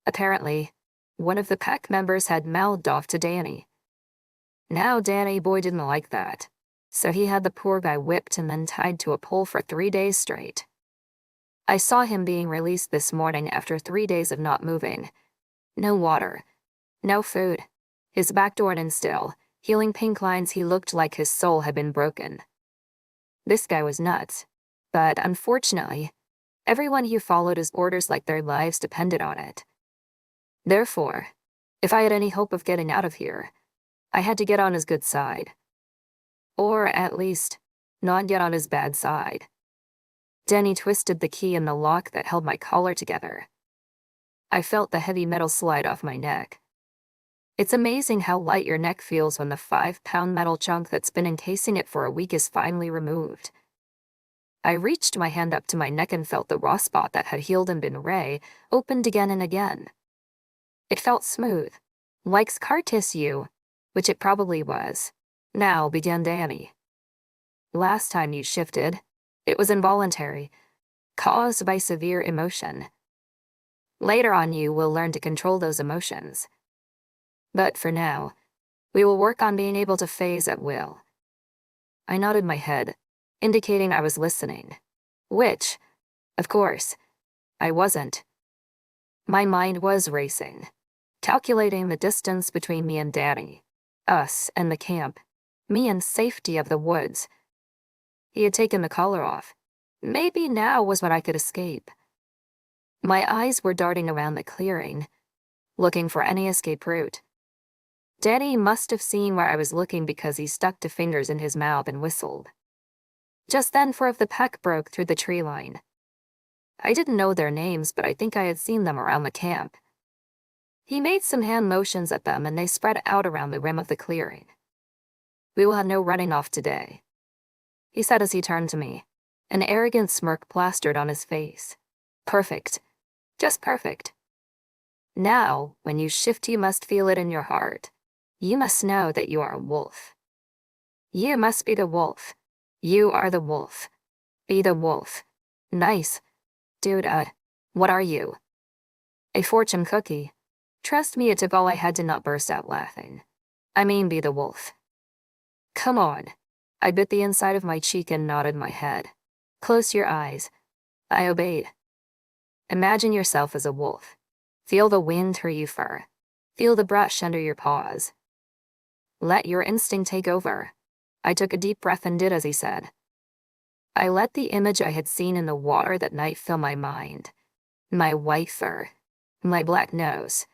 Apparently, one of the pack members had mouthed off to Danny. Now Danny boy didn't like that, so he had the poor guy whipped and then tied to a pole for 3 days straight. I saw him being released this morning after 3 days of not moving. No water, no food, his back torn and still, healing pink lines. He looked like his soul had been broken. This guy was nuts, but unfortunately, everyone who followed his orders like their lives depended on it. Therefore, if I had any hope of getting out of here, I had to get on his good side. Or at least, not get on his bad side. Danny twisted the key in the lock that held my collar together. I felt the heavy metal slide off my neck. It's amazing how light your neck feels when the 5-pound metal chunk that's been encasing it for a week is finally removed. I reached my hand up to my neck and felt the raw spot that had healed and been Ray opened again and again. It felt smooth, like scar tissue, which it probably was. Now began Danny. Last time you shifted, it was involuntary, caused by severe emotion. Later on you will learn to control those emotions. But for now, we will work on being able to phase at will. I nodded my head, indicating I was listening. Which, of course, I wasn't. My mind was racing, calculating the distance between me and Danny, us and the camp, me and safety of the woods. He had taken the collar off. Maybe now was when I could escape. My eyes were darting around the clearing, looking for any escape route. Danny must have seen where I was looking because he stuck 2 fingers in his mouth and whistled. Just then 4 of the pack broke through the tree line. I didn't know their names, but I think I had seen them around the camp. He made some hand motions at them and they spread out around the rim of the clearing. We will have no running off today, he said as he turned to me, an arrogant smirk plastered on his face. Perfect. Just perfect. Now, when you shift, you must feel it in your heart. You must know that you are a wolf. You must be the wolf. You are the wolf. Be the wolf. Nice. Dude, what are you? A fortune cookie. Trust me, it took all I had to not burst out laughing. I mean, be the wolf. Come on. I bit the inside of my cheek and nodded my head. Close your eyes. I obeyed. Imagine yourself as a wolf. Feel the wind through your fur. Feel the brush under your paws. Let your instinct take over. I took a deep breath and did as he said. I let the image I had seen in the water that night fill my mind. My white fur. My black nose.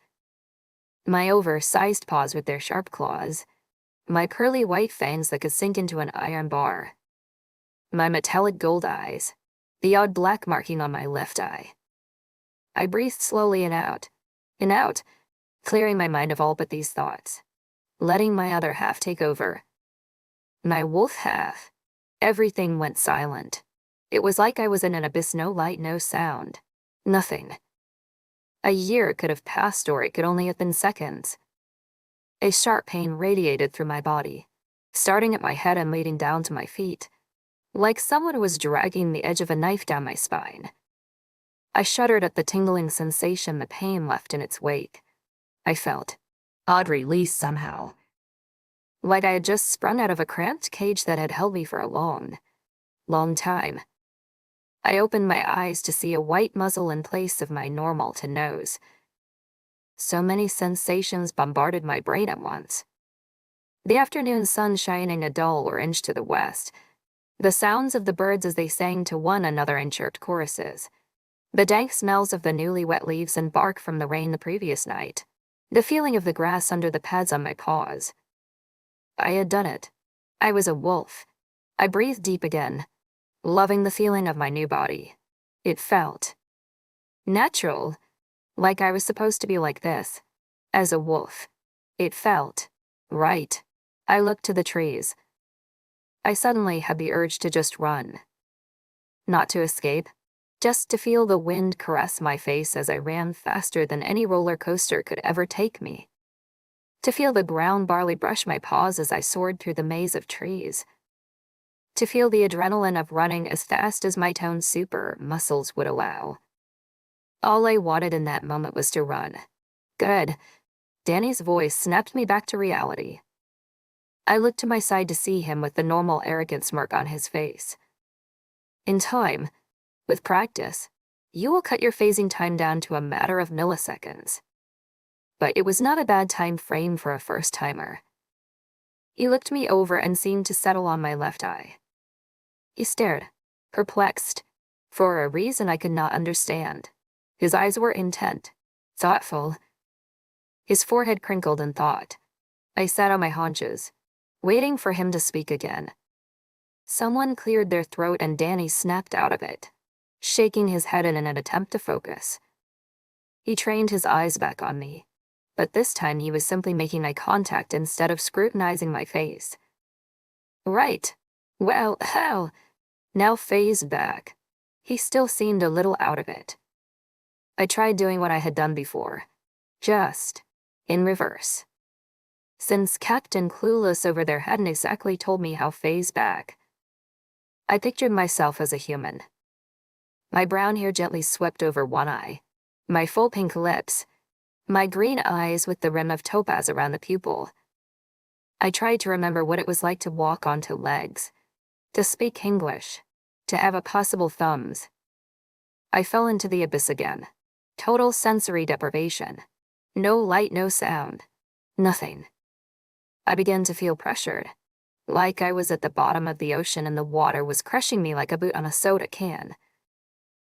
My oversized paws with their sharp claws. My pearly white fangs that could sink into an iron bar. My metallic gold eyes. The odd black marking on my left eye. I breathed slowly and out, clearing my mind of all but these thoughts, letting my other half take over. My wolf half. Everything went silent. It was like I was in an abyss, no light, no sound. Nothing. A year could have passed, or it could only have been seconds. A sharp pain radiated through my body, starting at my head and leading down to my feet, like someone was dragging the edge of a knife down my spine. I shuddered at the tingling sensation the pain left in its wake. I felt odd release somehow, like I had just sprung out of a cramped cage that had held me for a long, long time. I opened my eyes to see a white muzzle in place of my normal to nose. So many sensations bombarded my brain at once. The afternoon sun shining a dull orange to the west, the sounds of the birds as they sang to one another in chirped choruses, the dank smells of the newly wet leaves and bark from the rain the previous night, the feeling of the grass under the pads on my paws. I had done it. I was a wolf. I breathed deep again, loving the feeling of my new body. It felt natural, like I was supposed to be like this, as a wolf. It felt right. I looked to the trees. I suddenly had the urge to just run. Not to escape, just to feel the wind caress my face as I ran faster than any roller coaster could ever take me. To feel the brown barley brush my paws as I soared through the maze of trees. To feel the adrenaline of running as fast as my toned super muscles would allow. All I wanted in that moment was to run. Good. Danny's voice snapped me back to reality. I looked to my side to see him with the normal arrogant smirk on his face. In time, with practice, you will cut your phasing time down to a matter of milliseconds. But it was not a bad time frame for a first-timer. He looked me over and seemed to settle on my left eye. He stared, perplexed, for a reason I could not understand. His eyes were intent, thoughtful. His forehead crinkled in thought. I sat on my haunches, waiting for him to speak again. Someone cleared their throat and Danny snapped out of it, shaking his head in an attempt to focus. He trained his eyes back on me, but this time he was simply making eye contact instead of scrutinizing my face. Right. Well, hell. Now phased back. He still seemed a little out of it. I tried doing what I had done before, just in reverse. Since Captain Clueless over there hadn't exactly told me how phased back, I pictured myself as a human. My brown hair gently swept over one eye, my full pink lips, my green eyes with the rim of topaz around the pupil. I tried to remember what it was like to walk on two legs, to speak English, to have opposable thumbs. I fell into the abyss again. Total sensory deprivation. No light, no sound. Nothing. I began to feel pressured, like I was at the bottom of the ocean and the water was crushing me like a boot on a soda can.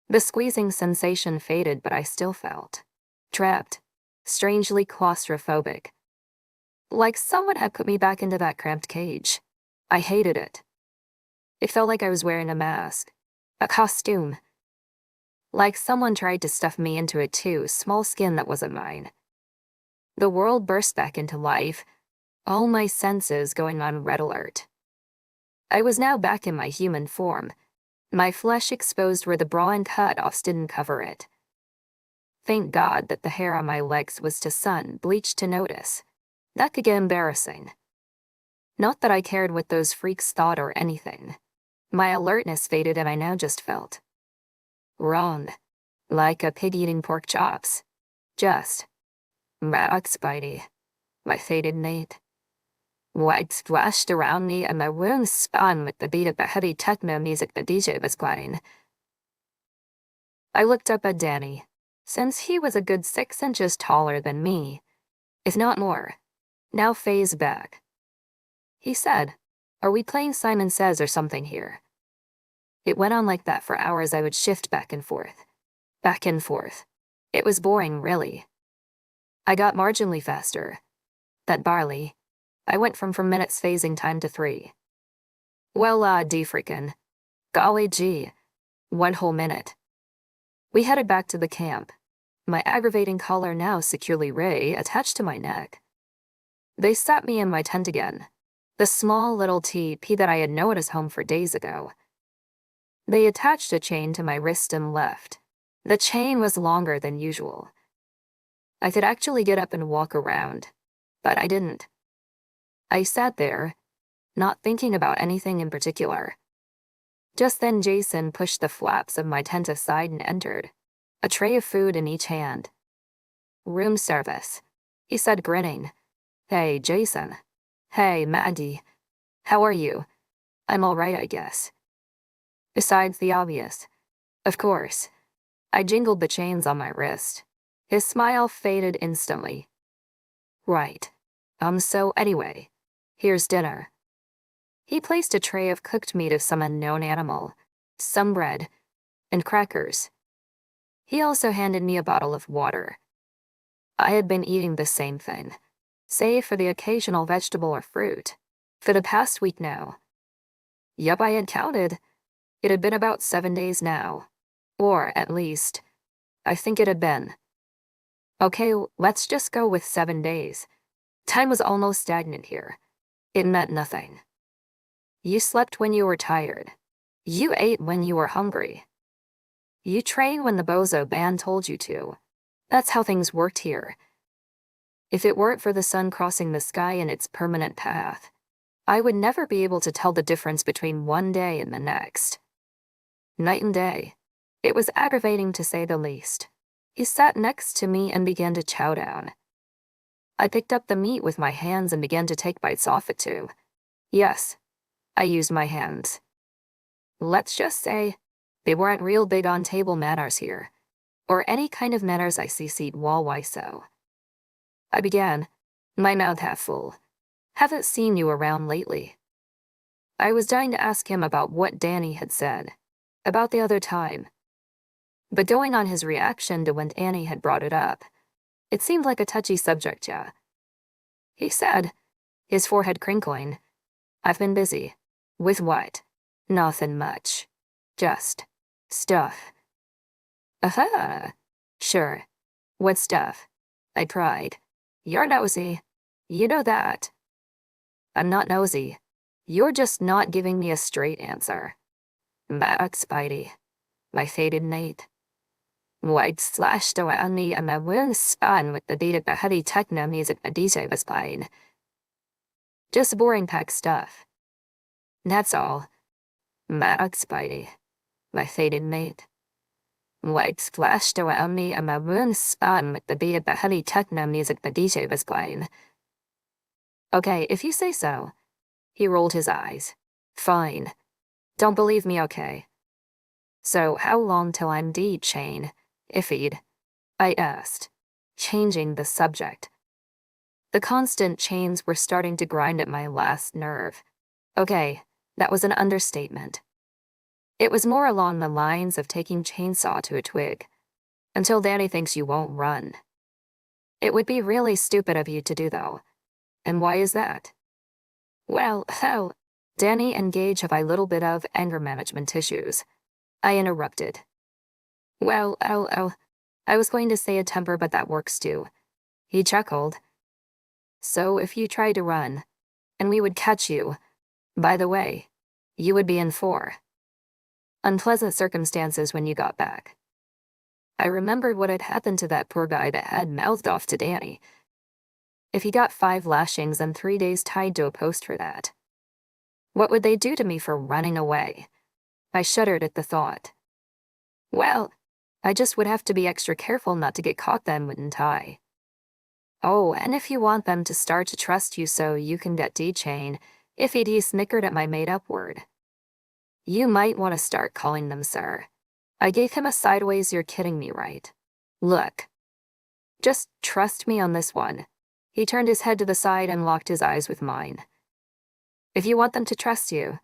The squeezing sensation faded, but I still felt trapped, strangely claustrophobic. Like someone had put me back into that cramped cage. I hated it. It felt like I was wearing a mask, a costume. Like someone tried to stuff me into a too small skin that wasn't mine. The world burst back into life, all my senses going on red alert. I was now back in my human form, my flesh exposed where the bra and cut-offs didn't cover it. Thank God that the hair on my legs was to sun, bleached to notice. That could get embarrassing. Not that I cared what those freaks thought or anything. My alertness faded and I now just felt wrong, like a pig eating pork chops. Just Max Spidey, my faded mate. White splashed around me and my wounds spun with the beat of the heavy techno music the DJ was playing. I looked up at Danny, since he was a good 6 inches taller than me, if not more, now phased back. He said, "Are we playing Simon Says or something here?" It went on like that for hours. I would shift back and forth. Back and forth. It was boring, really. I got marginally faster. That barley. I went from 4 minutes phasing time to 3. Well, de-freakin'. Golly gee. 1 whole minute. We headed back to the camp. My aggravating collar now securely attached to my neck. They sat me in my tent again. The small little teepee that I had known as home for days ago. They attached a chain to my wrist and left. The chain was longer than usual. I could actually get up and walk around, but I didn't. I sat there, not thinking about anything in particular. Just then Jason pushed the flaps of my tent aside and entered, a tray of food in each hand. "Room service," he said, grinning. "Hey, Jason." "Hey, Maddie. How are you?" "I'm all right, I guess." Besides the obvious. Of course. I jingled the chains on my wrist. His smile faded instantly. "Right. So anyway, here's dinner." He placed a tray of cooked meat of some unknown animal, some bread, and crackers. He also handed me a bottle of water. I had been eating the same thing, save for the occasional vegetable or fruit. For the past week now. Yup, I had counted. It had been about 7 days now. Or, at least, I think it had been. Okay, let's just go with 7 days. Time was almost stagnant here. It meant nothing. You slept when you were tired. You ate when you were hungry. You trained when the bozo band told you to. That's how things worked here. If it weren't for the sun crossing the sky in its permanent path, I would never be able to tell the difference between one day and the next. Night and day. It was aggravating to say the least. He sat next to me and began to chow down. I picked up the meat with my hands and began to take bites off it too. Yes, I used my hands. Let's just say they weren't real big on table manners here, or any kind of manners I cc'd while so. I began, my mouth half full. Haven't seen you around lately. I was dying to ask him about what Danny had said, about the other time. But going on his reaction to when Danny had brought it up, it seemed like a touchy subject, yeah. He said, his forehead crinkling, I've been busy. With what? Nothing much. Just stuff. Aha. Sure. What stuff? I cried. You're nosy. You know that. I'm not nosy. You're just not giving me a straight answer. That's Spidey. My faded Nate. White slashed around me and my wound spun with the beat of the heavy techno music the DJ was playing. Just boring pack stuff. That's all. That's Spidey. My faded mate. White splashed around me and my wound spun with the beat of the heavy techno music the DJ was playing. Okay, if you say so. He rolled his eyes. Fine. Don't believe me, okay? So how long till I'm D-chain, iffied? I asked, changing the subject. The constant chains were starting to grind at my last nerve. Okay, that was an understatement. It was more along the lines of taking chainsaw to a twig, until Danny thinks you won't run. It would be really stupid of you to do, though. And why is that? Well, hell, Danny and Gage have a little bit of anger management issues. I interrupted. Well, I was going to say a temper, but that works too. He chuckled. So if you tried to run, and we would catch you, by the way, you would be in for unpleasant circumstances when you got back. I remembered what had happened to that poor guy that had mouthed off to Danny. If he got 5 lashings and 3 days tied to a post for that, what would they do to me for running away? I shuddered at the thought. Well, I just would have to be extra careful not to get caught then, wouldn't I? Oh, and if you want them to start to trust you so you can get D-chain, if he snickered at my made-up word. You might want to start calling them sir. I gave him a sideways you're kidding me right. Look. Just trust me on this one. He turned his head to the side and locked his eyes with mine. If you want them to trust you,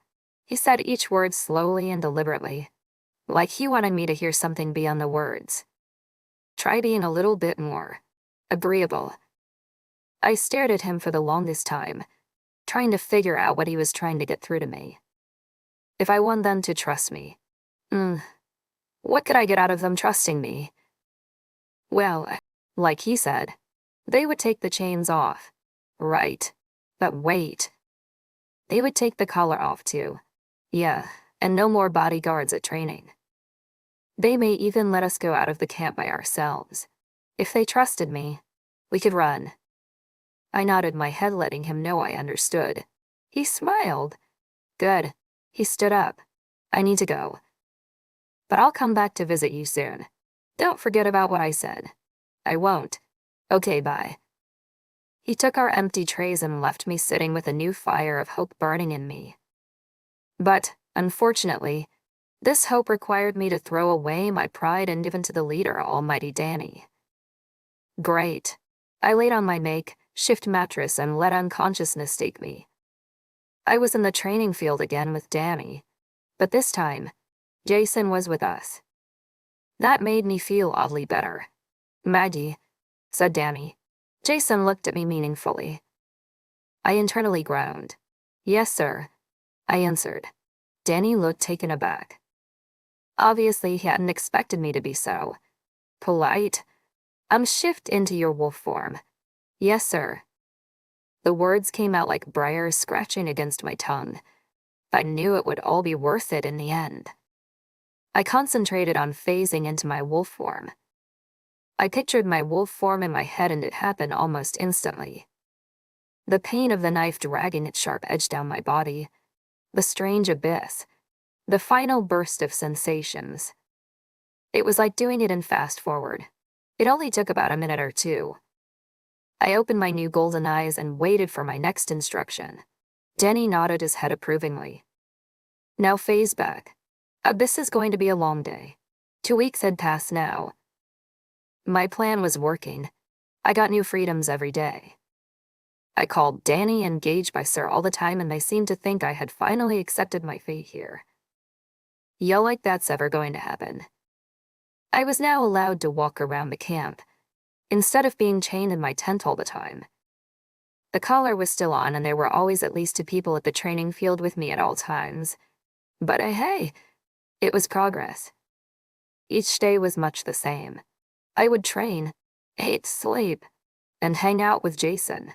he said each word slowly and deliberately, like he wanted me to hear something beyond the words. Try being a little bit more agreeable. I stared at him for the longest time, trying to figure out what he was trying to get through to me. If I want them to trust me, what could I get out of them trusting me? Well, like he said, they would take the chains off. Right. But wait. They would take the collar off too. Yeah, and no more bodyguards at training. They may even let us go out of the camp by ourselves. If they trusted me, we could run. I nodded my head, letting him know I understood. He smiled. Good. He stood up. I need to go. But I'll come back to visit you soon. Don't forget about what I said. I won't. Okay, bye. He took our empty trays and left me sitting with a new fire of hope burning in me. But, unfortunately, this hope required me to throw away my pride and give in to the leader, Almighty Danny. Great. I laid on my makeshift mattress and let unconsciousness take me. I was in the training field again with Danny, but this time, Jason was with us. That made me feel oddly better. Maggie, said Danny. Jason looked at me meaningfully. I internally groaned. Yes, sir, I answered. Danny looked taken aback. Obviously, he hadn't expected me to be so polite. Shift into your wolf form. Yes, sir. The words came out like briars scratching against my tongue. I knew it would all be worth it in the end. I concentrated on phasing into my wolf form. I pictured my wolf form in my head, and it happened almost instantly. The pain of the knife dragging its sharp edge down my body, the strange abyss, the final burst of sensations. It was like doing it in fast forward. It only took about a minute or two. I opened my new golden eyes and waited for my next instruction. Denny nodded his head approvingly. Now phase back. This is going to be a long day. 2 weeks had passed now. My plan was working. I got new freedoms every day. I called Danny and Gage by sir all the time, and they seemed to think I had finally accepted my fate here. Yell like that's ever going to happen. I was now allowed to walk around the camp, instead of being chained in my tent all the time. The collar was still on, and there were always at least 2 people at the training field with me at all times. But hey, it was progress. Each day was much the same. I would train, eat, sleep, and hang out with Jason.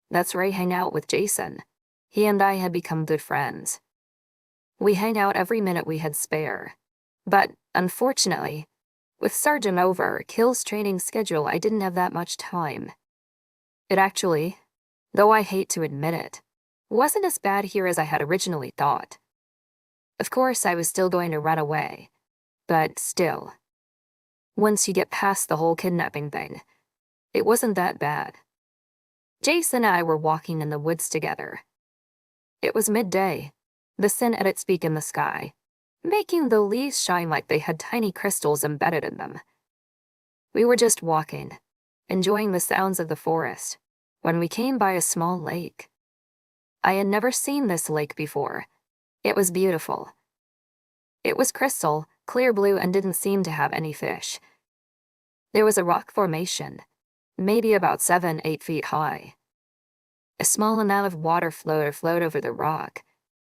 That's right, hang out with Jason. He and I had become good friends. We hang out every minute we had spare. But, unfortunately, with Sergeant Overkill's training schedule, I didn't have that much time. It actually, though I hate to admit it, wasn't as bad here as I had originally thought. Of course, I was still going to run away, but still. Once you get past the whole kidnapping thing, it wasn't that bad. Jason and I were walking in the woods together. It was midday, the sun at its peak in the sky, making the leaves shine like they had tiny crystals embedded in them. We were just walking, enjoying the sounds of the forest, when we came by a small lake. I had never seen this lake before. It was beautiful. It was crystal, clear blue, and didn't seem to have any fish. There was a rock formation, maybe about 7-8 feet high. A small amount of water flowed over the rock,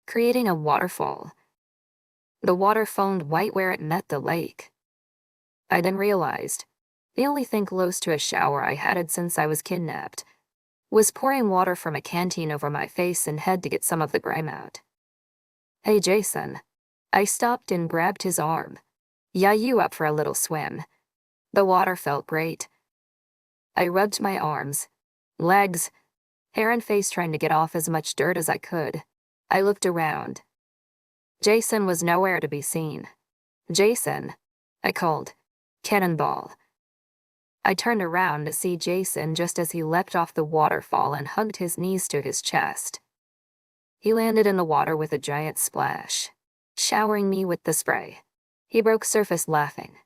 creating a waterfall. The water foamed white where it met the lake. I then realized the only thing close to a shower I had since I was kidnapped was pouring water from a canteen over my face and head to get some of the grime out. Hey, Jason. I stopped and grabbed his arm. Yeah, you up for a little swim? The water felt great. I rubbed my arms, legs, hair and face, trying to get off as much dirt as I could. I looked around. Jason was nowhere to be seen. Jason, I called. Cannonball. I turned around to see Jason just as he leapt off the waterfall and hugged his knees to his chest. He landed in the water with a giant splash, showering me with the spray. He broke surface laughing.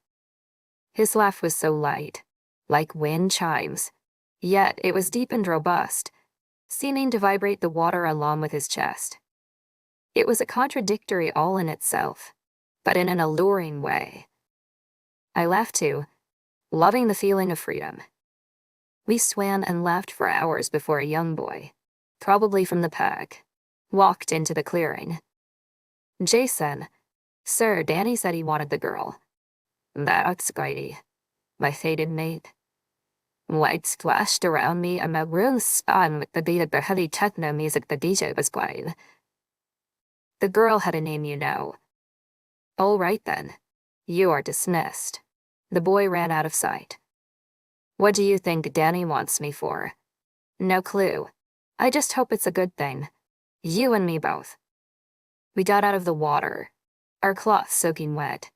His laugh was so light, like wind chimes, yet it was deep and robust, seeming to vibrate the water along with his chest. It was a contradictory all in itself, but in an alluring way. I laughed too, loving the feeling of freedom. We swam and laughed for hours before a young boy, probably from the pack, walked into the clearing. Jason, sir, Danny said he wanted the girl. That's Grady, my fated mate. Light splashed around me and my room spun with the beat of the heavy techno music the DJ was playing. The girl had a name, you know. All right then. You are dismissed. The boy ran out of sight. What do you think Danny wants me for? No clue. I just hope it's a good thing. You and me both. We got out of the water, our cloths soaking wet.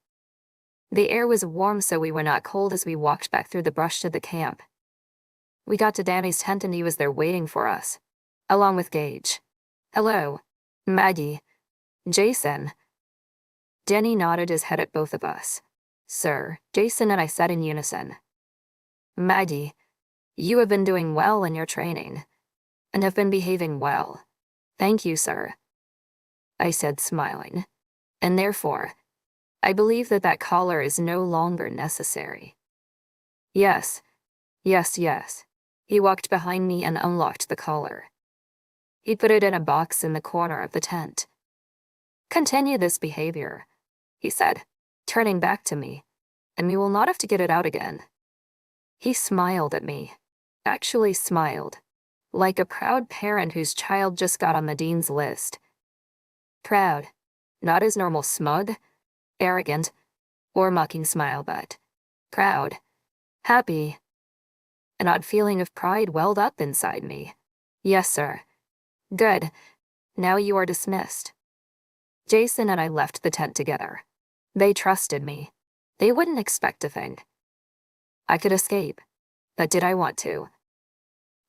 The air was warm, so we were not cold as we walked back through the brush to the camp. We got to Danny's tent and he was there waiting for us, along with Gage. Hello, Maggie. Jason. Danny nodded his head at both of us. Sir, Jason and I said in unison. Maggie, you have been doing well in your training, and have been behaving well. Thank you, sir. I said, smiling. And therefore, I believe that collar is no longer necessary. Yes. He walked behind me and unlocked the collar. He put it in a box in the corner of the tent. "Continue this behavior," he said, turning back to me, "and we will not have to get it out again." He smiled at me, actually smiled, like a proud parent whose child just got on the dean's list. Proud, not his normal smug, arrogant, or mocking smile, but proud, happy. An odd feeling of pride welled up inside me. "Yes, sir. Good. Now you are dismissed." Jason and I left the tent together. They trusted me. They wouldn't expect a thing. I could escape, but did I want to?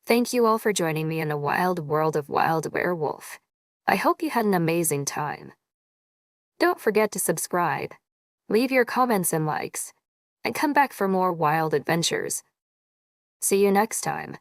Thank you all for joining me in a wild world of Wild Werewolf. I hope you had an amazing time. Don't forget to subscribe, leave your comments and likes, and come back for more wild adventures. See you next time.